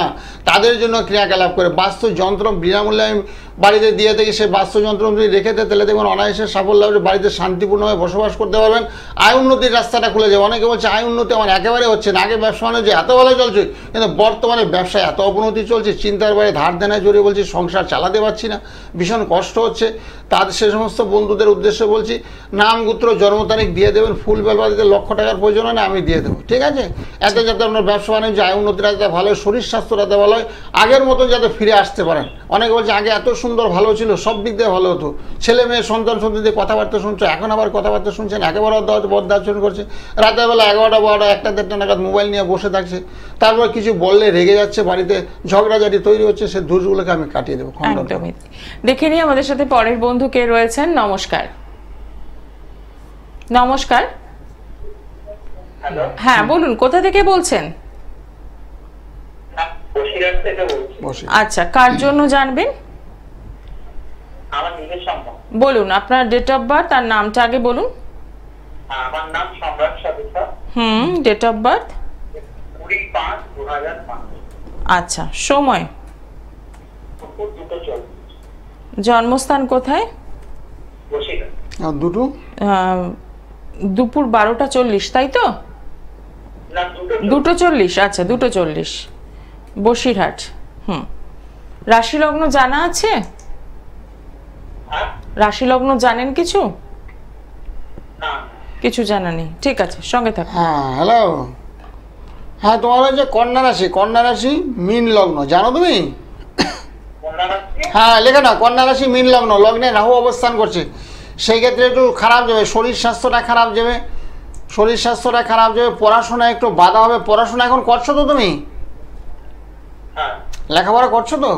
S2: তাদের জন্য ক্রিয়াকলাপ করে বাস্তু যন্ত্র বিনামূল্যে আমি বাড়িতে দিয়ে থেকে সে বাস্তুযন্ত্র যদি রেখে দেয় তাহলে দেখবেন অনায়াসে সাফল্য হবে, বাড়িতে শান্তিপূর্ণভাবে বসবাস করতে পারবেন, আয় উন্নতির রাস্তাটা খুলে যাবে। অনেকে বলছে আয় উন্নতি আমার একেবারে হচ্ছে না, আগে ব্যবসা বাণিজ্য এত ভালো চলছে, কিন্তু বর্তমানে ব্যবসায় এত অবনতি চলছে, চিন্তার বাইরে ধার দেনায় জড়িয়ে বলছি সংসার চালাতে পারছি না, ভীষণ কষ্ট হচ্ছে। তাদের সে সমস্ত বন্ধুদের উদ্দেশ্যে বলছি নাম গোত্র জন্ম তারিখ দিয়ে দেবেন, ফুল বেলবা দিতে লক্ষ টাকার প্রয়োজন হয় না, আমি দিয়ে দেবো, ঠিক আছে? এতে যাতে আপনার ব্যবসা বাণিজ্য আয় উন্নতিটা যাতে ভালো হয়, শরীর স্বাস্থ্যটা যাতে ভালো হয়, আগের মতন যাতে ফিরে আসতে পারেন। অনেকে বলছে আগে এত সুন্দর ভালো ছিল, সব দিক দিয়ে ভালো হতো, ছেলে মেয়ে সন্তান সন্ততিদের কথাবার্তা শুনছো, এখন আবার কথাবার্তা শুনছেন, একেবারে বদ্রাচরণ করছে, রাতের বেলা 11টা 12টা 1টা 1:30 নাগাদ মোবাইল নিয়ে বসে থাকছে, তারপর কিছু বললে রেগে যাচ্ছে, বাড়িতে ঝগড়াঝাটি তৈরি হচ্ছে, সে দোষগুলোকে আমি কাটিয়ে দেবো।
S1: একদমই। দেখে নিই আমাদের সাথে পরের বন্ধু কে রয়েছেন। নমস্কার। নমস্কার। হ্যাঁ বলুন, কোথা থেকে বলছেন? আচ্ছা, কার জন্য জানবেন? বলুন আপনার ডেট অফ বার্থ আর নামটা আগে বলুন।
S4: আমার নাম সম্রাট সাধুকা।
S1: Date of birth
S4: 20/5/2005।
S1: আচ্ছা, সময়? জন্মস্থান কোথায়?
S2: দুটো
S1: দুপুর 12:40, তাই তো? 2:40। আচ্ছা, 2:40, বসিরহাট। রাশি লগ্ন জানা আছে? রাশি লগ্ন জানেন কিছু? কিছু জানা নেই, ঠিক আছে, সঙ্গে থাক।
S2: হ্যাঁ হ্যালো, হ্যাঁ তোমার হচ্ছে কন্যা রাশি মীন লগ্ন, জানো তুমি? হ্যাঁ লেখে না, কন্যা রাশি মীন লগ্ন, লগ্নে রাহু অবস্থান করছে, সেই ক্ষেত্রে একটু খারাপ যাবে, শরীর স্বাস্থ্যটা খারাপ যাবে, পড়াশোনায় একটু বাধা হবে। পড়াশোনা এখন করছো তো তুমি? লেখাপড়া করছো তো?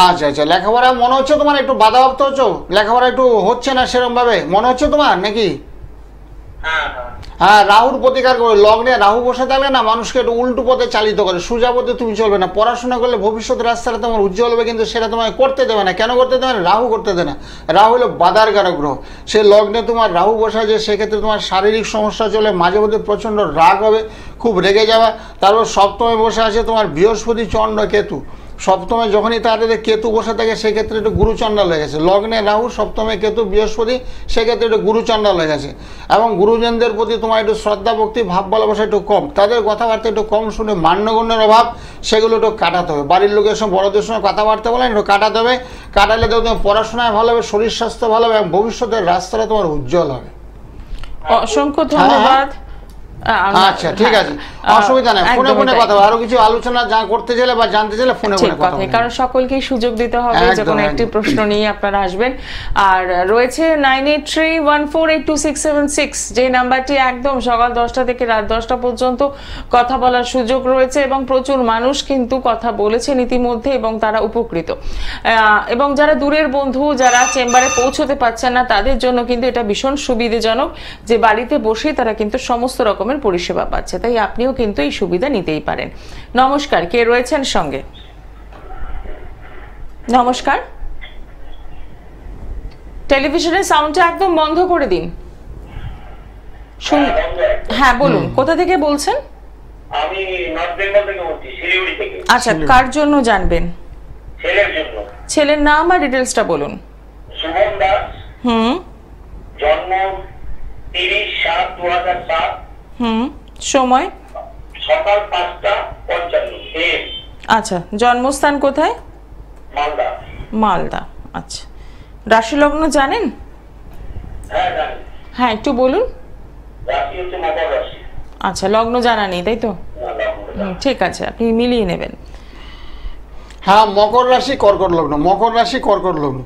S2: আচ্ছা আচ্ছা, লেখাপড়া মনে হচ্ছে তোমার একটু বাধাপ্রাপ্ত হচ্ছে, লেখাপড়া একটু হচ্ছে না সেরকম ভাবে মনে হচ্ছে তোমার, নাকি? হ্যাঁ, রাহুর প্রতিকার করে, লগ্নে রাহু বসে থাকলে না মানুষকে একটু উল্টো পথে চালিত করে, সোজা পথে তুমি চলবে না। পড়াশোনা করলে ভবিষ্যতের রাস্তাটা তোমার উজ্জ্বল হবে, কিন্তু সেটা তোমায় করতে দেবে না। কেন করতে দেবে না? রাহু করতে দেবে না। রাহু হলো বাধার কারক গ্রহ, সে লগ্নে তোমার রাহু বসা যে, সেক্ষেত্রে তোমার শারীরিক সমস্যা চলে, মাঝে মধ্যে প্রচণ্ড রাগ হবে, খুব রেগে যাওয়া। তারপর সপ্তমে বসে আছে তোমার বৃহস্পতি চন্দ্র কেতু, সপ্তমে যখনই তাদের কেতু বসে থাকে সেক্ষেত্রে একটু গুরুচণ্ডাল হয়ে গেছে, লগ্নে রাহু সপ্তমে কেতু বৃহস্পতি, সেক্ষেত্রে একটু গুরুচণ্ডাল হয়ে গেছে। এবং গুরুজনদের প্রতি তোমার একটু শ্রদ্ধা ভক্তি ভাব ভালোবাসা একটু কম, তাদের কথাবার্তা একটু কম শুনে মান্যগণ্যের অভাব, সেগুলো একটু কাটাতে হবে। বাড়ির লোকের সঙ্গে বড়দের সঙ্গে কথাবার্তা বলেন একটু কাটাতে হবে, কাটালে তো তোমার পড়াশোনায় ভালো হবে, শরীর স্বাস্থ্য ভালো হবে, এবং ভবিষ্যতের রাস্তাটা তোমার উজ্জ্বল হবে।
S1: অসংখ্য ধন্যবাদ।
S2: আচ্ছা ঠিক আছে, অসুবিধা নেই, ফোনে ফোনে কথা হবে, আরো কিছু আলোচনা যা করতে চাইলে বা জানতে চাইলে ফোনে ফোনে কথা হবে,
S1: কারণ সকলকেই সুযোগ দিতে হবে, যে কোনো একটি প্রশ্ন নিয়ে আপনারা আসবেন। আর রয়েছে 9831482676, যে নাম্বারটি একদম সকাল 10টা থেকে রাত 10টা পর্যন্ত কথা বলার সুযোগ রয়েছে, এবং প্রচুর মানুষ কিন্তু কথা বলেছেন ইতিমধ্যে এবং তারা উপকৃত। এবং যারা দূরের বন্ধু, যারা চেম্বারে পৌঁছতে পারছেন না, তাদের জন্য কিন্তু এটা ভীষণ সুবিধাজনক, যে বাড়িতে বসেই তারা কিন্তু সমস্ত রকমের পরিষেবা পাচ্ছে, তাই আপনিও কিন্তু এই সুবিধা নিতেই পারেন। নমস্কার, কে রয়েছেন সঙ্গে? নমস্কার, টেলিভিশনের সাউন্ডটা একদম বন্ধ করে দিন। হ্যাঁ বলুন, কোথা থেকে বলছেন?
S4: আমি নর্থ বেঙ্গল থেকে বলছি, শিলিগুড়ি থেকে।
S1: আচ্ছা, কার জন্য জানবেন?
S4: ছেলের জন্য।
S1: ছেলের নাম আর ডিটেইলসটা বলুন।
S4: শুভম দাস। জন্ম 30/7/2007।
S1: সময়
S4: সকাল 5:55 AM।
S1: আচ্ছা, জন্মস্থান কোথায়?
S4: মালদা।
S1: মালদা, আচ্ছা। রাশি লগ্ন জানেন?
S4: হ্যাঁ জানি।
S1: হ্যাঁ একটু বলুন।
S4: রাশি হচ্ছে মকর রাশি।
S1: আচ্ছা, লগ্ন জানা নেই তাই তো? ঠিক আছে, আপনি মিলিয়ে নেবেন।
S2: হ্যাঁ, মকর রাশি কর্কট লগ্ন, মকর রাশি কর্কট লগ্ন।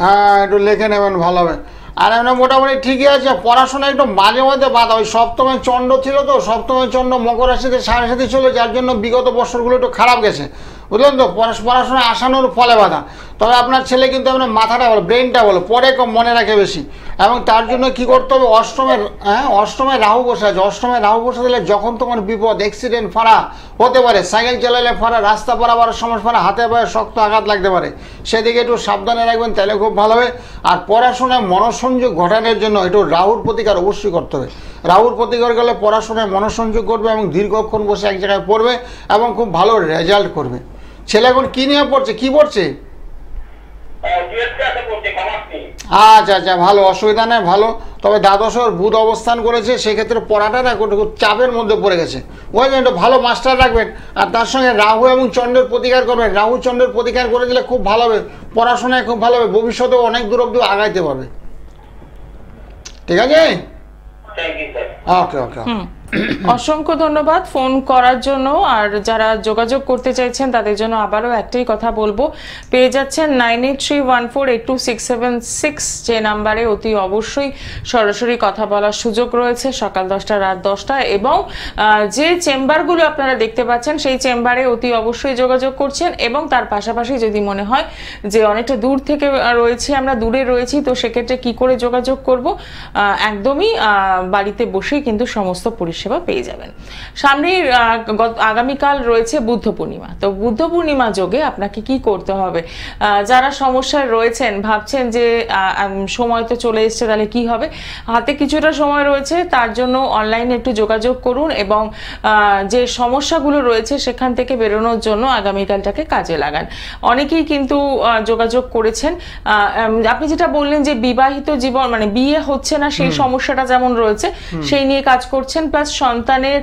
S2: হ্যাঁ একটু লিখে নেবেন, ভালো হবে। আর এমন মোটামুটি ঠিকই আছে, পড়াশোনা একটু মাঝে মধ্যে বাধা, ওই সপ্তমে চন্দ্র ছিল তো, সপ্তমে চন্দ্র মকর রাশিতে 7.5 ছিল, যার জন্য বিগত বছরগুলো একটু খারাপ গেছে, বুঝলেন তো, পড়াশোনা আসানোর ফলে বাধা। তবে আপনার ছেলে কিন্তু আপনার মাথাটা বলো, ব্রেনটা বলো, পরে কম মনে রাখে বেশি। এবং তার জন্য কি করতে হবে, অষ্টমে রাহু বসে আছে। অষ্টমে রাহু বসে দিলে যখন তোমার বিপদ, অ্যাক্সিডেন্ট ফাড়া হতে পারে, সাইকেল চালালে ফাড়া, রাস্তা পারাবার সময় ফাড়া, হাতে পায়ে শক্ত আঘাত লাগতে পারে, সেদিকে একটু সাবধানে রাখবেন, তাহলে খুব ভালো হবে। আর পড়াশোনায় মনোসংযোগ ঘটানোর জন্য একটু রাহুর প্রতিকার অবশ্যই করতে হবে। রাহুর প্রতিকার করলে পড়াশোনায় মনোসংযোগ করবে এবং দীর্ঘক্ষণ বসে এক জায়গায় পড়বে এবং খুব ভালো রেজাল্ট করবে। ছেলে এখন কি নিয়ে পড়ছে, কি পড়ছে? আচ্ছা আচ্ছা, ভালো, অসুবিধা নেই, ভালো। তবে দ্বাদশর বুধ অবস্থান করেছে, সেক্ষেত্রে পড়াটা না একটু চাপের মধ্যে পড়ে গেছে, ওই জন্য একটু ভালো মাস্টার রাখবেন। আর তার সঙ্গে রাহু এবং চন্দ্রের প্রতিকার করবেন। রাহু চন্দ্রের প্রতিকার করে দিলে খুব ভালো হবে, পড়াশোনায় খুব ভালো হবে, ভবিষ্যতেও অনেক দূর অব্দি আগাইতে পারবে। ঠিক আছে, ওকে ওকে।
S1: অসংখ্য ধন্যবাদ ফোন করার জন্য। আর যারা যোগাযোগ করতে চাইছেন তাদের জন্য আবারও একটাই কথা বলবো, পেয়ে যাচ্ছেন 9831482676 যে নাম্বারে অতি অবশ্যই সরাসরি কথা বলার সুযোগ রয়েছে সকাল 10টা রাত 10টা, এবং যে চেম্বারগুলো আপনারা দেখতে পাচ্ছেন সেই চেম্বারে অতি অবশ্যই যোগাযোগ করছেন। এবং তার পাশাপাশি যদি মনে হয় যে অনেকটা দূর থেকে রয়েছি, আমরা দূরে রয়েছি, তো সেক্ষেত্রে কি করে যোগাযোগ করব, একদমই বাড়িতে বসেই কিন্তু সমস্ত পরিষেবা পেয়ে যাবেন। সামনের আগামীকাল রয়েছে বুদ্ধ পূর্ণিমা। তো বুদ্ধ পূর্ণিমা যোগে আপনাকে কি করতে হবে, যারা সমস্যায় রয়েছেন, ভাবছেন যে সময় তো চলে এসছে, তাহলে কি হবে, হাতে কিছুটা সময় রয়েছে, তার জন্য অনলাইনে একটু যোগাযোগ করুন এবং যে সমস্যাগুলো রয়েছে সেখান থেকে বেরোনোর জন্য আগামীকালটাকে কাজে লাগান। অনেকেই কিন্তু যোগাযোগ করেছেন। আপনি যেটা বললেন যে বিবাহিত জীবন মানে বিয়ে হচ্ছে না, সেই সমস্যাটা যেমন রয়েছে সেই নিয়ে কাজ করছেন, প্লাস সন্তানের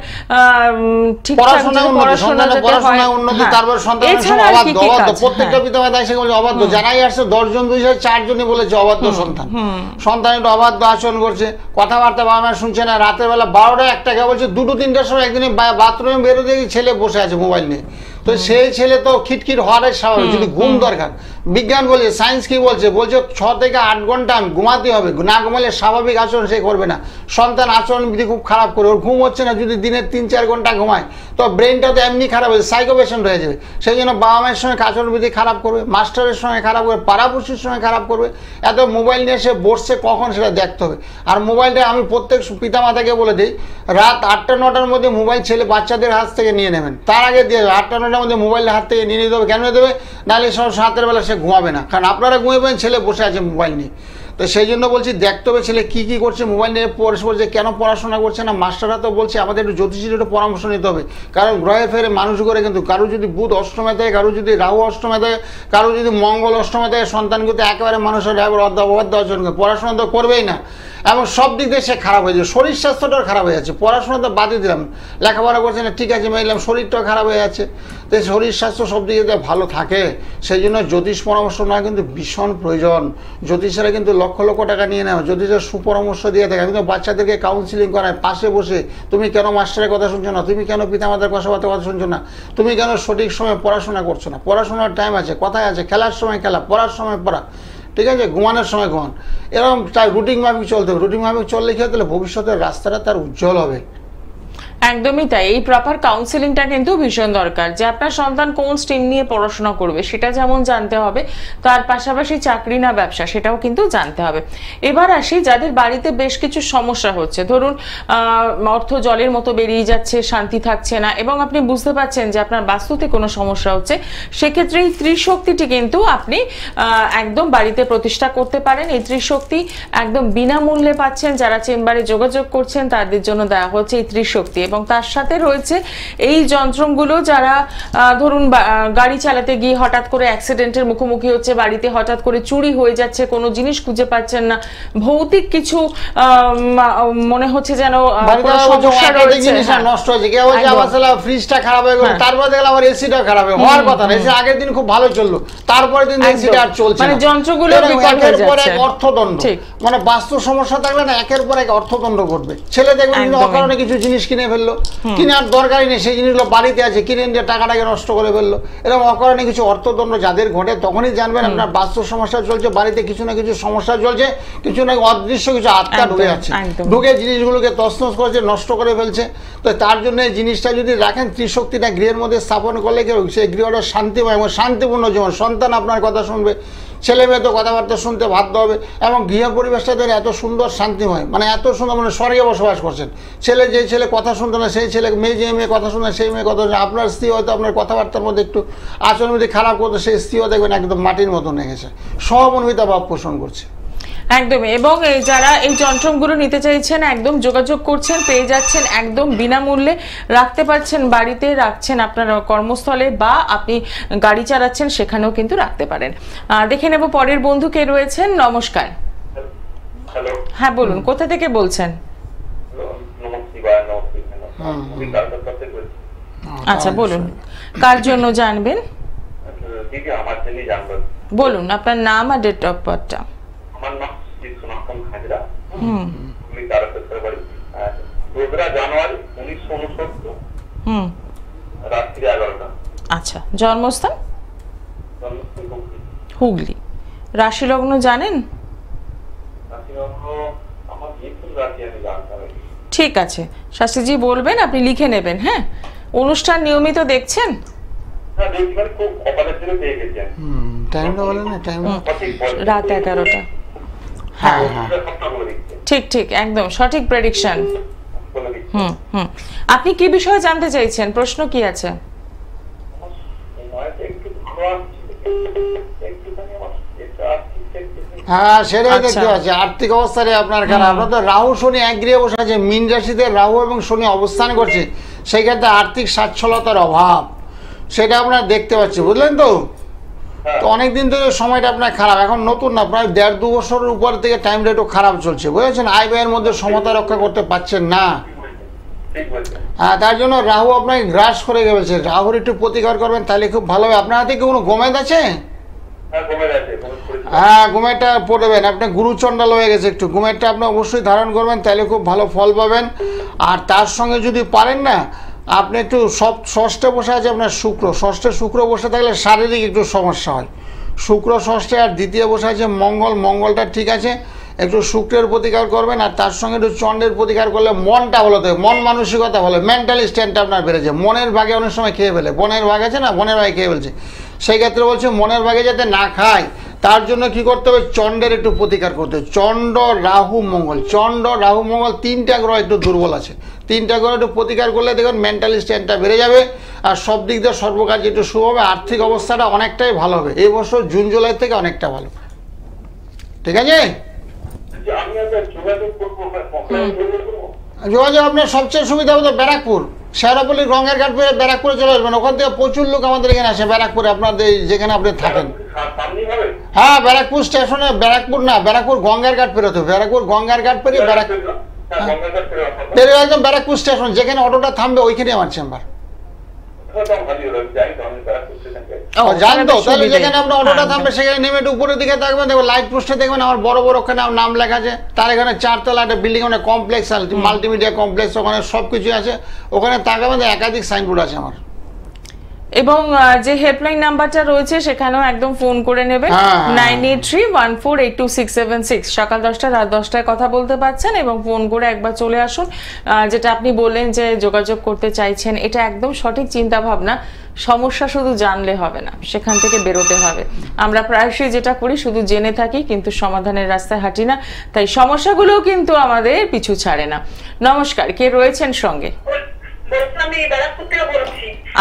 S2: প্রত্যেকটা পিতামাতা এসে বলছে অবাধ্য, জানাই আসছে 10 জন 4 জনই বলেছে অবাধ্য সন্তান। সন্তান একটু অবাধ্য আচরণ করছে, কথাবার্তা বাবা মা শুনছে না, রাতের বেলা 12টা 1টা বলছে, 2-3টার সময় একদিন বাথরুমে বেরোতে দেখি ছেলে বসে আছে মোবাইল নিয়ে। তো সেই ছেলে তো খিটখিট হওয়াটাই স্বাভাবিক, যদি ঘুম দরকার। বিজ্ঞান বলছে, সায়েন্স কি বলছে, 6 থেকে 8 ঘন্টা ঘুমাতে হবে, না ঘুমালে স্বাভাবিক আচরণ সে করবে না। সন্তান আচরণ বিধি খুব খারাপ করে, ওর ঘুম হচ্ছে না, যদি দিনে 3-4 ঘন্টা ঘুমায় তো ব্রেনটা তো এমনি খারাপ হয়ে সাইকো পেশেন্ট হয়ে যাবে। সেই জন্য বাবা মায়ের সঙ্গে আচরণ বিধি খারাপ করবে, মাস্টারের সঙ্গে খারাপ করবে, পাড়াপড়শির সঙ্গে খারাপ করবে। এত মোবাইল নিয়ে সে বসছে কখন সেটা দেখতে হবে। আর মোবাইলটা আমি প্রত্যেক পিতামাতাকে বলে দিই, রাত 8টা-9টার মধ্যে মোবাইল ছেলে বাচ্চাদের হাত থেকে নিয়ে নেবেন, তার আগে দিয়ে 8টা-9টার মধ্যে মোবাইল হাত থেকে নিয়ে নিতে হবে। কেন নিতে হবে, নাহলে সব রাতের বেলা সে ঘুমাবে না, কারণ আপনারা ঘুমাবেন, ছেলে বসে আছে মোবাইল নিয়ে। তো সেই জন্য বলছি দেখতে হবে ছেলে কি কি করছে, মোবাইল নিয়ে পড়ছে, কেন পড়াশোনা করছে না। মাস্টাররা তো বলছে আমাদের একটু জ্যোতিষীর একটু পরামর্শ নিতে হবে, কারণ গ্রহে ফেরে মানুষ করে, কিন্তু কারো যদি বুধ অষ্টমে থাকে, কারো যদি রাহু অষ্টমে থাকে, কারো যদি মঙ্গল অষ্টমে থাকে, সন্তান কিন্তু একেবারে মানুষের অবাধ্য আচরণ করে, পড়াশোনা তো করবেই না এবং সব দিক দিয়ে সে খারাপ হয়ে যাচ্ছে। শরীর স্বাস্থ্যটাও খারাপ হয়ে যাচ্ছে, পড়াশোনা তো বাদই দিলাম, লেখাপড়া করছে না ঠিক আছে মেলাম, শরীরটাও খারাপ হয়ে যাচ্ছে। তো শরীর স্বাস্থ্য সব দিকে যদি ভালো থাকে, সেই জন্য জ্যোতিষ পরামর্শ নেওয়া কিন্তু ভীষণ প্রয়োজন। জ্যোতিষেরা কিন্তু লক্ষ লক্ষ টাকা নিয়ে নেওয়া, জ্যোতিষের সুপরামর্শ দিয়ে থাকে। আমি তো বাচ্চাদেরকে কাউন্সিলিং করাই পাশে বসে, তুমি কেন মাস্টারের কথা শুনছো না, তুমি কেন পিতামাতার কথা শুনছো না, তুমি কেন সঠিক সময় পড়াশোনা করছো না। পড়াশোনার টাইম আছে, কথায় আছে, খেলার সময় খেলা, পড়ার সময় পড়া, ঠিক আছে, ঘুমানোর সময় ঘুমান, এরকম তাই রুটিন মাফিক চলতে হবে। রুটিন মাফিক চললে কি হতে, ভবিষ্যতের রাস্তাটা তার উজ্জ্বল হবে।
S1: একদমই তাই, এই প্রপার কাউন্সিলিংটা কিন্তু ভীষণ দরকার, যে আপনার সন্তান কোন স্ট্রিম নিয়ে পড়াশোনা করবে সেটা যেমন জানতে হবে, তার পাশাপাশি চাকরি না ব্যবসা সেটাও কিন্তু জানতে হবে। এবার আসি যাদের বাড়িতে বেশ কিছু সমস্যা হচ্ছে, ধরুন অর্থ জলের মতো বেরিয়ে যাচ্ছে, শান্তি থাকছে না, এবং আপনি বুঝতে পারছেন যে আপনার বাস্তুতে কোনো সমস্যা হচ্ছে, সেক্ষেত্রে এই ত্রিশক্তিটি কিন্তু আপনি একদম বাড়িতে প্রতিষ্ঠা করতে পারেন। এই ত্রিশক্তি একদম বিনামূল্যে পাচ্ছেন, যারা চেম্বারে যোগাযোগ করছেন তাদের জন্য দেওয়া হচ্ছে এই ত্রিশক্তি। এবং তার সাথে রয়েছে এই যন্ত্রগুলো, যারা ধরুন গাড়ি চালাতে গিয়ে হঠাৎ করে অ্যাক্সিডেন্টের মুখোমুখি হচ্ছে, বাড়িতে হঠাৎ করে চুরি হয়ে যাচ্ছে, কোনো জিনিস খুঁজে পাচ্ছেন না, ভৌতিক কিছু মনে হচ্ছে যেন
S2: নষ্ট হয়েছে, কেউ বলছে আমার ফ্রিজটা খারাপ হয়ে গেল, তারপরে দেখলাম আমার এসিটা খারাপ হয়ে হওয়ার কথা না, এসি আগের দিন খুব ভালো চললো, তারপরে দিন এসিটা আর চলছে না,
S1: মানে যন্ত্রগুলো
S2: একের পর এক অর্থদণ্ড, মানে বাস্তু সমস্যা থাকলে না একের পর এক অর্থদণ্ড করবে। ছেলে দেখবেন অকারণে কিছু জিনিস কিনে ফেলে ফেললো, কিনে আর দরকারই নেই, সেই জিনিসগুলো বাড়িতে আছে, কিনে নিয়ে টাকাটাকে নষ্ট করে ফেললো। এরকম অকারণে কিছু অর্থদণ্ড যাদের ঘটে তখনই জানবেন আপনার বাস্তব সমস্যা চলছে, বাড়িতে কিছু না কিছু সমস্যা চলছে, কিছু না অদৃশ্য কিছু আত্মা ঢুকে যাচ্ছে, ঢুকে জিনিসগুলোকে তছনছ করেছে, নষ্ট করে ফেলছে। তো তার জন্য এই জিনিসটা যদি রাখেন, ত্রিশক্তিটা গৃহের মধ্যে স্থাপন করলে কেউ সেই গৃহটা শান্তিময় এবং শান্তিপূর্ণ জীবন, সন্তান আপনার কথা শুনবে, ছেলে মেয়ে তো কথাবার্তা শুনতে বাধ্য হবে, এবং গৃহ পরিবেশটা ধরে এত সুন্দর শান্তিময়, মানে এত সুন্দর, মানে স্বর্গে বসবাস করছেন। ছেলে যে ছেলে কথা শুনতো না সেই ছেলে, মেয়ে যে মেয়ে কথা শুনে সেই মেয়ে কথা শুনে, আপনার স্ত্রী হয়তো আপনার কথাবার্তার মধ্যে একটু আচরণ যদি খারাপ করতো, সেই স্ত্রীও দেখবেন একদম মাটির মতন রেখেছে, সহমর্মিতা ভাব পোষণ করছে।
S1: একদমই। এবং যারা এই যন্ত্রগুলো নিতে চাইছেন একদম যোগাযোগ করছেন, পেয়ে যাচ্ছেন একদম বিনামূল্যে, রাখতে পারছেন বাড়িতে, রাখছেন আপনার কর্মস্থলে, বা আপনি গাড়ি চালাচ্ছেন সেখানেও কিন্তু রাখতে পারেন। দেখে নেব পরের বন্ধু কে রয়েছেন। নমস্কার।
S4: হ্যালো,
S1: হ্যাঁ বলুন, কোথা থেকে বলছেন? আচ্ছা বলুন, কার জন্য জানবেন?
S4: দিদি আমার জন্যই জানবেন।
S1: বলুন আপনার নাম আর ডেট অফ বার্থটা।
S4: আমার নাম সোনাক্ষণ হাজরা, হুগলি তারকেশ্বর বাড়ি। 2 জানুয়ারি 1969, রাত্রি 11টা।
S1: আচ্ছা, জন্মস্থান? হুগলি। রাশি লগ্ন জানেন? ঠিক আছে, শাস্ত্রীজি বলবেন, আপনি লিখে নেবেন। হ্যাঁ, অনুষ্ঠান নিয়মিত দেখছেন? রাত 11টা। হ্যাঁ, ঠিক ঠিক, একদম সঠিক প্রেডিকশন। আপনি কি বিষয়ে জানতে চাইছেন? প্রশ্ন কি আছে?
S2: হ্যাঁ, সেটাই দেখতে পাচ্ছি, আর্থিক অবস্থায় আপনার খারাপ। আপনার তো রাহু শনি এক গৃহে বসে আছে, মীন রাশিতে রাহু এবং শনি অবস্থান করছে, সেই ক্ষেত্রে আর্থিক সচ্ছলতার অভাব সেটা আপনার দেখতে পাচ্ছি, বুঝলেন তো? তো অনেকদিন ধরে সময়টা আপনার খারাপ, এখন নতুন না, প্রায় 1.5-2 বছরের উপর থেকে টাইমটা একটু খারাপ চলছে, বুঝেছেন? আয় ব্যয়ের মধ্যে সমতা রক্ষা করতে পারছেন না। হ্যাঁ, তার জন্য রাহু আপনাকে গ্রাস করে গেছে, রাহুর একটু প্রতিকার করবেন তাহলে খুব ভালো হবে। আপনার হাতে কি কোনো গোমেদ আছে? হ্যাঁ, গোমেদটা পড়বেন। আপনার গুরুচণ্ডাল হয়ে গেছে একটু, গোমেদটা আপনি অবশ্যই ধারণ করবেন, তাহলে খুব ভালো ফল পাবেন। আর তার সঙ্গে যদি পারেন না, আপনি একটু ষষ্ঠে বসে আছে আপনার শুক্র, ষষ্ঠে শুক্র বসে থাকলে শারীরিক একটু সমস্যা হয়, শুক্র ষষ্ঠে। আর দ্বিতীয় বসে আছে মঙ্গল, মঙ্গলটা ঠিক আছে, একটু শুক্রের প্রতিকার করবেন। আর তার সঙ্গে একটু চন্দ্রের প্রতিকার করলে মনটা ভালো থাকে, মন মানসিকতা ভালো, মেন্টালি স্ট্যান্ডটা আপনার বেড়েছে। মনের ভাগে অনেক সময় খেয়ে ফেলে, বনের ভাগ আছে না, বনের ভাগে খেয়ে ফেলছে, সেই ক্ষেত্রে বলছে মনের ভাগে যাতে না খায় তার জন্য কি করতে হবে, চন্দ্রের একটু প্রতিকার করতে হবে। চন্দ্র রাহু মঙ্গল, চন্দ্র রাহু মঙ্গল 3টা গ্রহ একটু দুর্বল আছে, 3টা গ্রহ একটু প্রতিকার করলে দেখুন মেন্টালি স্ট্যান্ডটা বেড়ে যাবে, আর সব দিক দিয়ে সর্বকাজ একটু শুভ হবে, আর্থিক অবস্থাটা অনেকটাই ভালো হবে এই বছর জুন জুলাই থেকে, অনেকটা ভালো। ঠিক আছে, যোগাযোগ আপনার সবচেয়ে সুবিধা হবে ব্যারাকপুর, শেরাপল্লী গঙ্গার ঘাট পেয়ে ব্যারাকপুরে চলে আসবেন, ওখান থেকে প্রচুর লোক আমাদের এখানে আসে ব্যারাকপুরে, আপনাদের যেখানে আপনি থাকেন। হ্যাঁ, ব্যারাকপুর স্টেশনে, ব্যারাকপুর না, ব্যারাকপুর গঙ্গার ঘাট পেরোতে হবে, ব্যারাকপুর গঙ্গার ঘাট পেরিয়ে ব্যারাকপুর পেরিয়ে একদম ব্যারাকপুর স্টেশন, যেখানে অটোটা থামবে ওইখানে আমার চেম্বার। জানতো তাহলে যেখানে আপনার অটোটা থামবে সেখানে নেমে একটু উপরের দিকে থাকবেন, দেখবেন লাইট পোস্টে দেখবেন আমার বড় বড় ওখানে নাম লেখা আছে, তার এখানে 4তলা একটা বিল্ডিং, মানে কমপ্লেক্স, মাল্টিমিডিয়া কমপ্লেক্স, ওখানে সব কিছু আছে, ওখানে তাকাবেন একাধিক সাইনবোর্ড আছে আমার।
S1: এবং যে হেল্পলাইন নাম্বারটা রয়েছে সেখানেও একদম ফোন করে নেবেন, 9831482676। সকাল 10টা রাত 10টায় কথা বলতে পারছেন, এবং ফোন করে একবার চলে আসুন। যেটা আপনি বললেন যে যোগাযোগ করতে চাইছেন, এটা একদম সঠিক চিন্তা ভাবনা। সমস্যা শুধু জানলে হবে না, সেখান থেকে বেরোতে হবে। আমরা প্রায়শই যেটা করি শুধু জেনে থাকি, কিন্তু সমাধানের রাস্তায় হাঁটি না, তাই সমস্যাগুলোও কিন্তু আমাদের পিছু ছাড়ে না। নমস্কার, কে রয়েছেন সঙ্গে?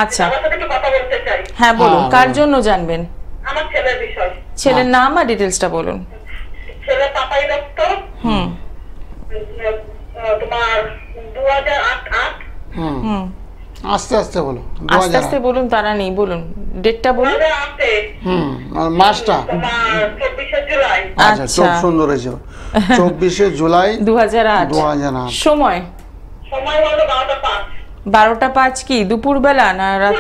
S1: আচ্ছা, হ্যাঁ বলুন, কার জন্য জানবেন?
S4: আমার ছেলের বিষয়।
S1: ছেলের নাম আর ডিটেলসটা বলুন।
S4: ছেলে পাপাই দত্ত, তোমার 2008।
S2: আস্তে আস্তে বলুন,
S1: আস্তে আস্তে বলুন, তারা নেই, বলুন ডেটটা বলুন।
S2: মাসটা
S4: 24শে জুলাই।
S2: আচ্ছা, খুব সুন্দর হয়েছে, 24শে জুলাই
S1: 2008। সময়
S4: হলো 12টা 5।
S1: 12টা 5 কি দুপুরবেলা না রাত?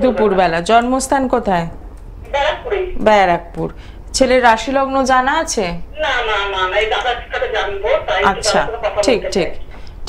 S1: দুপুরবেলা। জন্মস্থান কোথায়? ব্যারাকপুর। ছেলের রাশি লগ্ন জানা আছে?
S4: না না না, এই দাদার কাছে জানবো, তাই
S1: আচ্ছা, ঠিক ঠিক,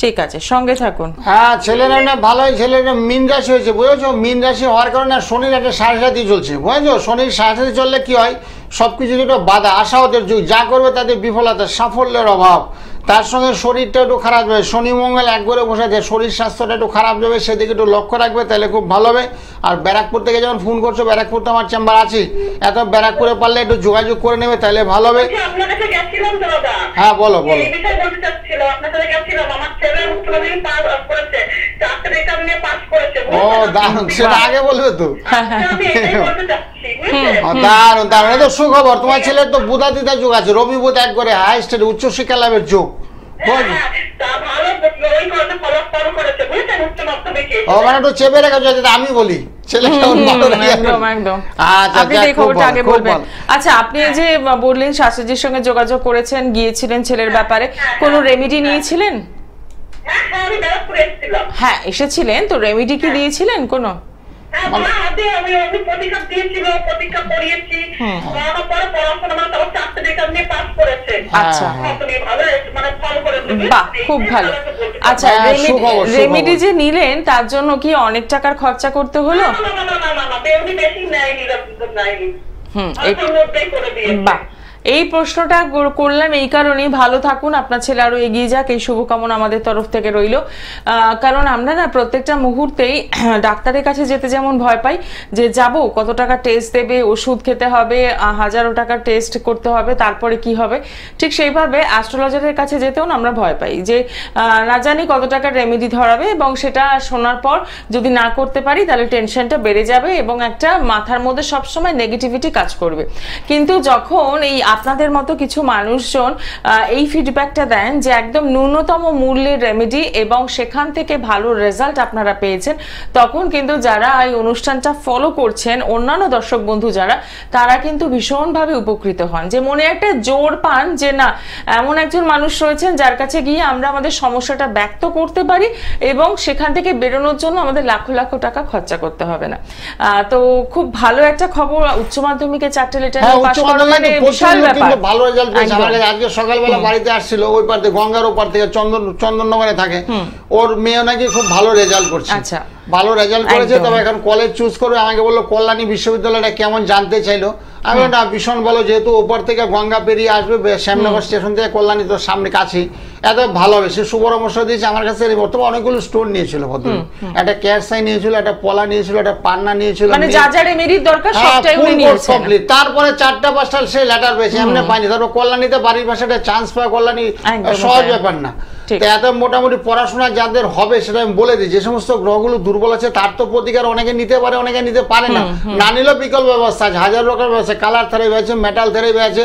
S1: ঠিক আছে, সঙ্গে থাকুন।
S2: হ্যাঁ, ছেলের না ভালোই, ছেলের মীন রাশি হয়েছে বুঝেছো। মীন রাশি হওয়ার কারণে শনির একটা সাড়ে চলছে বুঝেছো। শনির সাড়ে চললে কি হয়, সবকিছু একটু বাধা, আশাহতের যুগ, যা করবে তাদের বিফলতা, সাফল্যের অভাব। তার সঙ্গে শরীরটা একটু খারাপ যাবে, শনি মঙ্গল এক করে বসে আছে, শরীর স্বাস্থ্যটা একটু খারাপ যাবে, সেদিকে একটু লক্ষ্য রাখবে, তাহলে খুব ভালো হবে। আর ব্যারাকপুর থেকে যখন ফোন করছো, ব্যারাকপুর তো আমার চেম্বার আছে, এত ব্যারাকপুরে পারলে একটু যোগাযোগ করে নেবে, তাহলে ভালো হবে।
S4: আপনার কাছে গেছিলাম তো দাদা।
S2: হ্যাঁ বলো বলো।
S4: এই বিষয়ে বলতে চাচ্ছিল, আপনার কাছে গেছিলাম, আমার ছেলে উচ্চ মাধ্যমিক পাস করেছে, 4টা রেজাল্ট নিয়ে পাস করেছে।
S2: ও দারুণ, সেটা আগে বলবে তো।
S4: আমি এটাই বলতে চাচ্ছি, বুঝলেন?
S2: দারুণ দারুণ, এটা সুখবর। তোমার ছেলের তো বুধাদিতা যুগ আছে, রবি বুধ এক করে হাইস্ট উচ্চ শিক্ষা লাভের যুগ।
S4: তা ভালো, ওই করতে ফলাফল করেছে, বুঝলেন, উচ্চ মাধ্যমিকে।
S2: ও মানে একটু চেপে রেখেছো, যাতে আমি বলি ছেলে কেমন ভালো রেজাল্ট
S1: একদম
S2: করবে।
S1: একদম।
S2: আচ্ছা,
S1: আপনি
S2: যাক,
S1: এই
S2: খুব
S1: খবরটা
S2: ভালো,
S1: আগে
S2: খুব
S1: বলবেন।
S2: ভালো।
S1: আচ্ছা, আপনি এই যে বললেন শাস্ত্রীজির সঙ্গে যোগাযোগ করেছেন, গিয়েছিলেন ছেলের ব্যাপারে, কোনো রেমেডি নিয়েছিলেন?
S4: হ্যাঁ, আমি ব্যারাকপুরে এসেছিলাম।
S1: হ্যাঁ, এসেছিলেন তো, রেমেডি কি দিয়েছিলেন কোনো?
S4: হ্যাঁ, মা হাতে আমি প্রতিকার দিয়েছিল, প্রতিকার করিয়েছি, করানোর পরে পড়াশোনা মানে তাও 4টা রেজাল্ট নিয়ে পাস করেছে।
S1: আচ্ছা,
S4: তুমি ভালো মানে ফল করেছে।
S1: বাহ, খুব ভালো। আচ্ছা,
S2: হ্যাঁ, সুখবর,
S1: রেমেডি যে নিলেন তার জন্য কি অনেক টাকার খরচা করতে হলো?
S4: না, বেউনি বেশি নেয়নি, নেয়নি। অল্পের মধ্যেই করে দিয়েছে।
S1: বাহ, এই প্রশ্নটা করলাম এই কারণেই, ভালো থাকুন, আপনার ছেলে আরো এগিয়ে যাক, এই শুভকামনা আমাদের তরফ থেকে রইল। কারণ আমরা না প্রত্যেকটা মুহূর্তেই ডাক্তারের কাছে যেতে যেমন ভয় পাই, যে যাব কত টাকা টেস্ট দেবে, ওষুধ খেতে হবে, হাজারো টাকার টেস্ট করতে হবে, তারপরে কি হবে, ঠিক সেইভাবে অ্যাস্ট্রোলজারের কাছে যেতেও না আমরা ভয় পাই, যে না জানি কত টাকার রেমেডি ধরাবে, এবং সেটা শোনার পর যদি না করতে পারি তাহলে টেনশনটা বেড়ে যাবে এবং একটা মাথার মধ্যে সবসময় নেগেটিভিটি কাজ করবে। কিন্তু যখন এই আপনাদের মতো কিছু মানুষজন এই ফিডব্যাকটা দেন যে একদম ন্যূনতম মূল্যের রেমেডি এবং সেখান থেকে ভালো রেজাল্ট আপনারা পেয়েছেন, তখন কিন্তু যারা এই অনুষ্ঠানটা ফলো করছেন, অন্যান্য দর্শক বন্ধু যারা, তারা কিন্তু ভীষণভাবে উপকৃত হন, যে মনে একটা জোর পান যে না, এমন একজন মানুষ রয়েছেন যার কাছে গিয়ে আমরা আমাদের সমস্যাটা ব্যক্ত করতে পারি এবং সেখান থেকে বেরোনোর জন্য আমাদের লাখো লাখো টাকা খরচা করতে হবে না। তো খুব ভালো একটা খবর, উচ্চ মাধ্যমিকে 4টে লেটার পাস করা মানে বিশাল ব্যাপার।
S2: ভালো রেজাল্ট পেয়েছে। আমার আজকে সকালবেলা বাড়িতে আসছিল, ওই পার থেকে গঙ্গার ওপার থেকে, চন্দননগরে থাকে, ওর মেয়ে নাকি খুব ভালো রেজাল্ট করছে।
S1: আচ্ছা,
S2: ভালো রেজাল্ট করেছে, তবে এখন কলেজ চুজ করবে। আমাকে বললো কল্যাণী বিশ্ববিদ্যালয়টা কেমন জানতে চাইলো। আমি না ভীষণ ভালো, যেহেতু ওপর থেকে গঙ্গা পেরিয়ে আসবে, শ্যামনগর স্টেশন থেকে কল্যাণী তো সামনে কাছেই, এত ভালো হবে। সে সুপরামর্শ দিয়েছে আমার কাছে। বর্তমানে অনেকগুলো স্টোন নিয়েছিল ভদ্র, একটা ক্যারসাই নিয়েছিল, একটা পলা নিয়েছিল, একটা পান্না নিয়েছিল,
S1: মানে যা যা রেমেডির দরকার সবটাই উনি নিয়েছেন।
S2: তারপরে 4টা 5টা সে লেটার পেয়েছে, এমনি পাইনি। তারপর কল্যাণীতে বাড়ির পাশে একটা চান্স পাওয়া, কল্যাণী সহজ ব্যাপার না। এত মোটামুটি পড়াশোনা যাদের হবে, সেটা আমি বলে দিই, যে সমস্ত গ্রহগুলো দুর্বল আছে তার তো প্রতিকার অনেকে নিতে পারে, অনেকে নিতে পারে না। না নিলেও বিকল্প ব্যবস্থা আছে, হাজার রকমের ব্যবস্থা, কালার থেরাপি আছে, মেটাল থেরাপি আছে,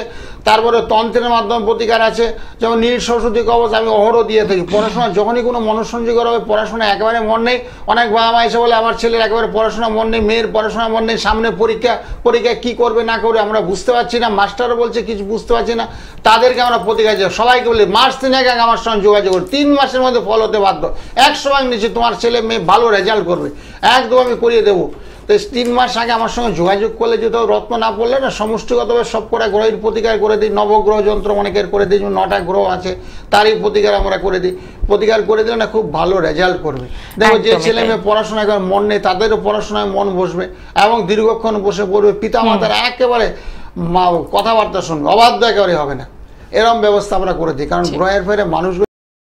S2: তারপরে তন্ত্রের মাধ্যমে প্রতিকার আছে, যেমন নীল সরস্বতী কবচ আমি অহরহ দিয়ে থাকি। পড়াশোনা যখনই কোনো মনঃসংযোগ হবে, পড়াশোনা একেবারে মন নেই, অনেক বাবা মা এসে বলে আমার ছেলের একেবারে পড়াশোনা মন নেই, মেয়ের পড়াশোনা মন নেই, সামনে পরীক্ষা কি করবে না করবে আমরা বুঝতে পারছি না, মাস্টারও বলছে কিছু বুঝতে পারছি না, তাদেরকে আমরা প্রতিকার দিই। সবাইকে বলি মাস 3 আগে আমার সঙ্গে যোগাযোগ করি, 3 মাসের মধ্যে ফল হতে বাধ্য। 100 নিচে তোমার ছেলে মেয়ে ভালো রেজাল্ট করবে, একদম আমি করিয়ে দেবো। তো 3 মাস আগে আমার সঙ্গে যোগাযোগ করলে, যেহেতু রত্ন না পড়লে না, সমষ্টিগতভাবে সব কটা গ্রহের প্রতিকার করে দিই। নবগ্রহ যন্ত্র অনেকের করে দিই, 9টা গ্রহ আছে, তারই প্রতিকার আমরা করে দিই। প্রতিকার করে দিলে না খুব ভালো রেজাল্ট করবে। দেখো, যে ছেলে মেয়ে পড়াশোনায় মন নেই, তাদেরও পড়াশোনায় মন বসবে এবং দীর্ঘক্ষণ বসে পড়বে। পিতা মাতার একেবারে কথাবার্তা শুনবে, অবাধ্য একেবারে হবে না, এরকম ব্যবস্থা আমরা করে দিই। কারণ গ্রহের ফেরে মানুষ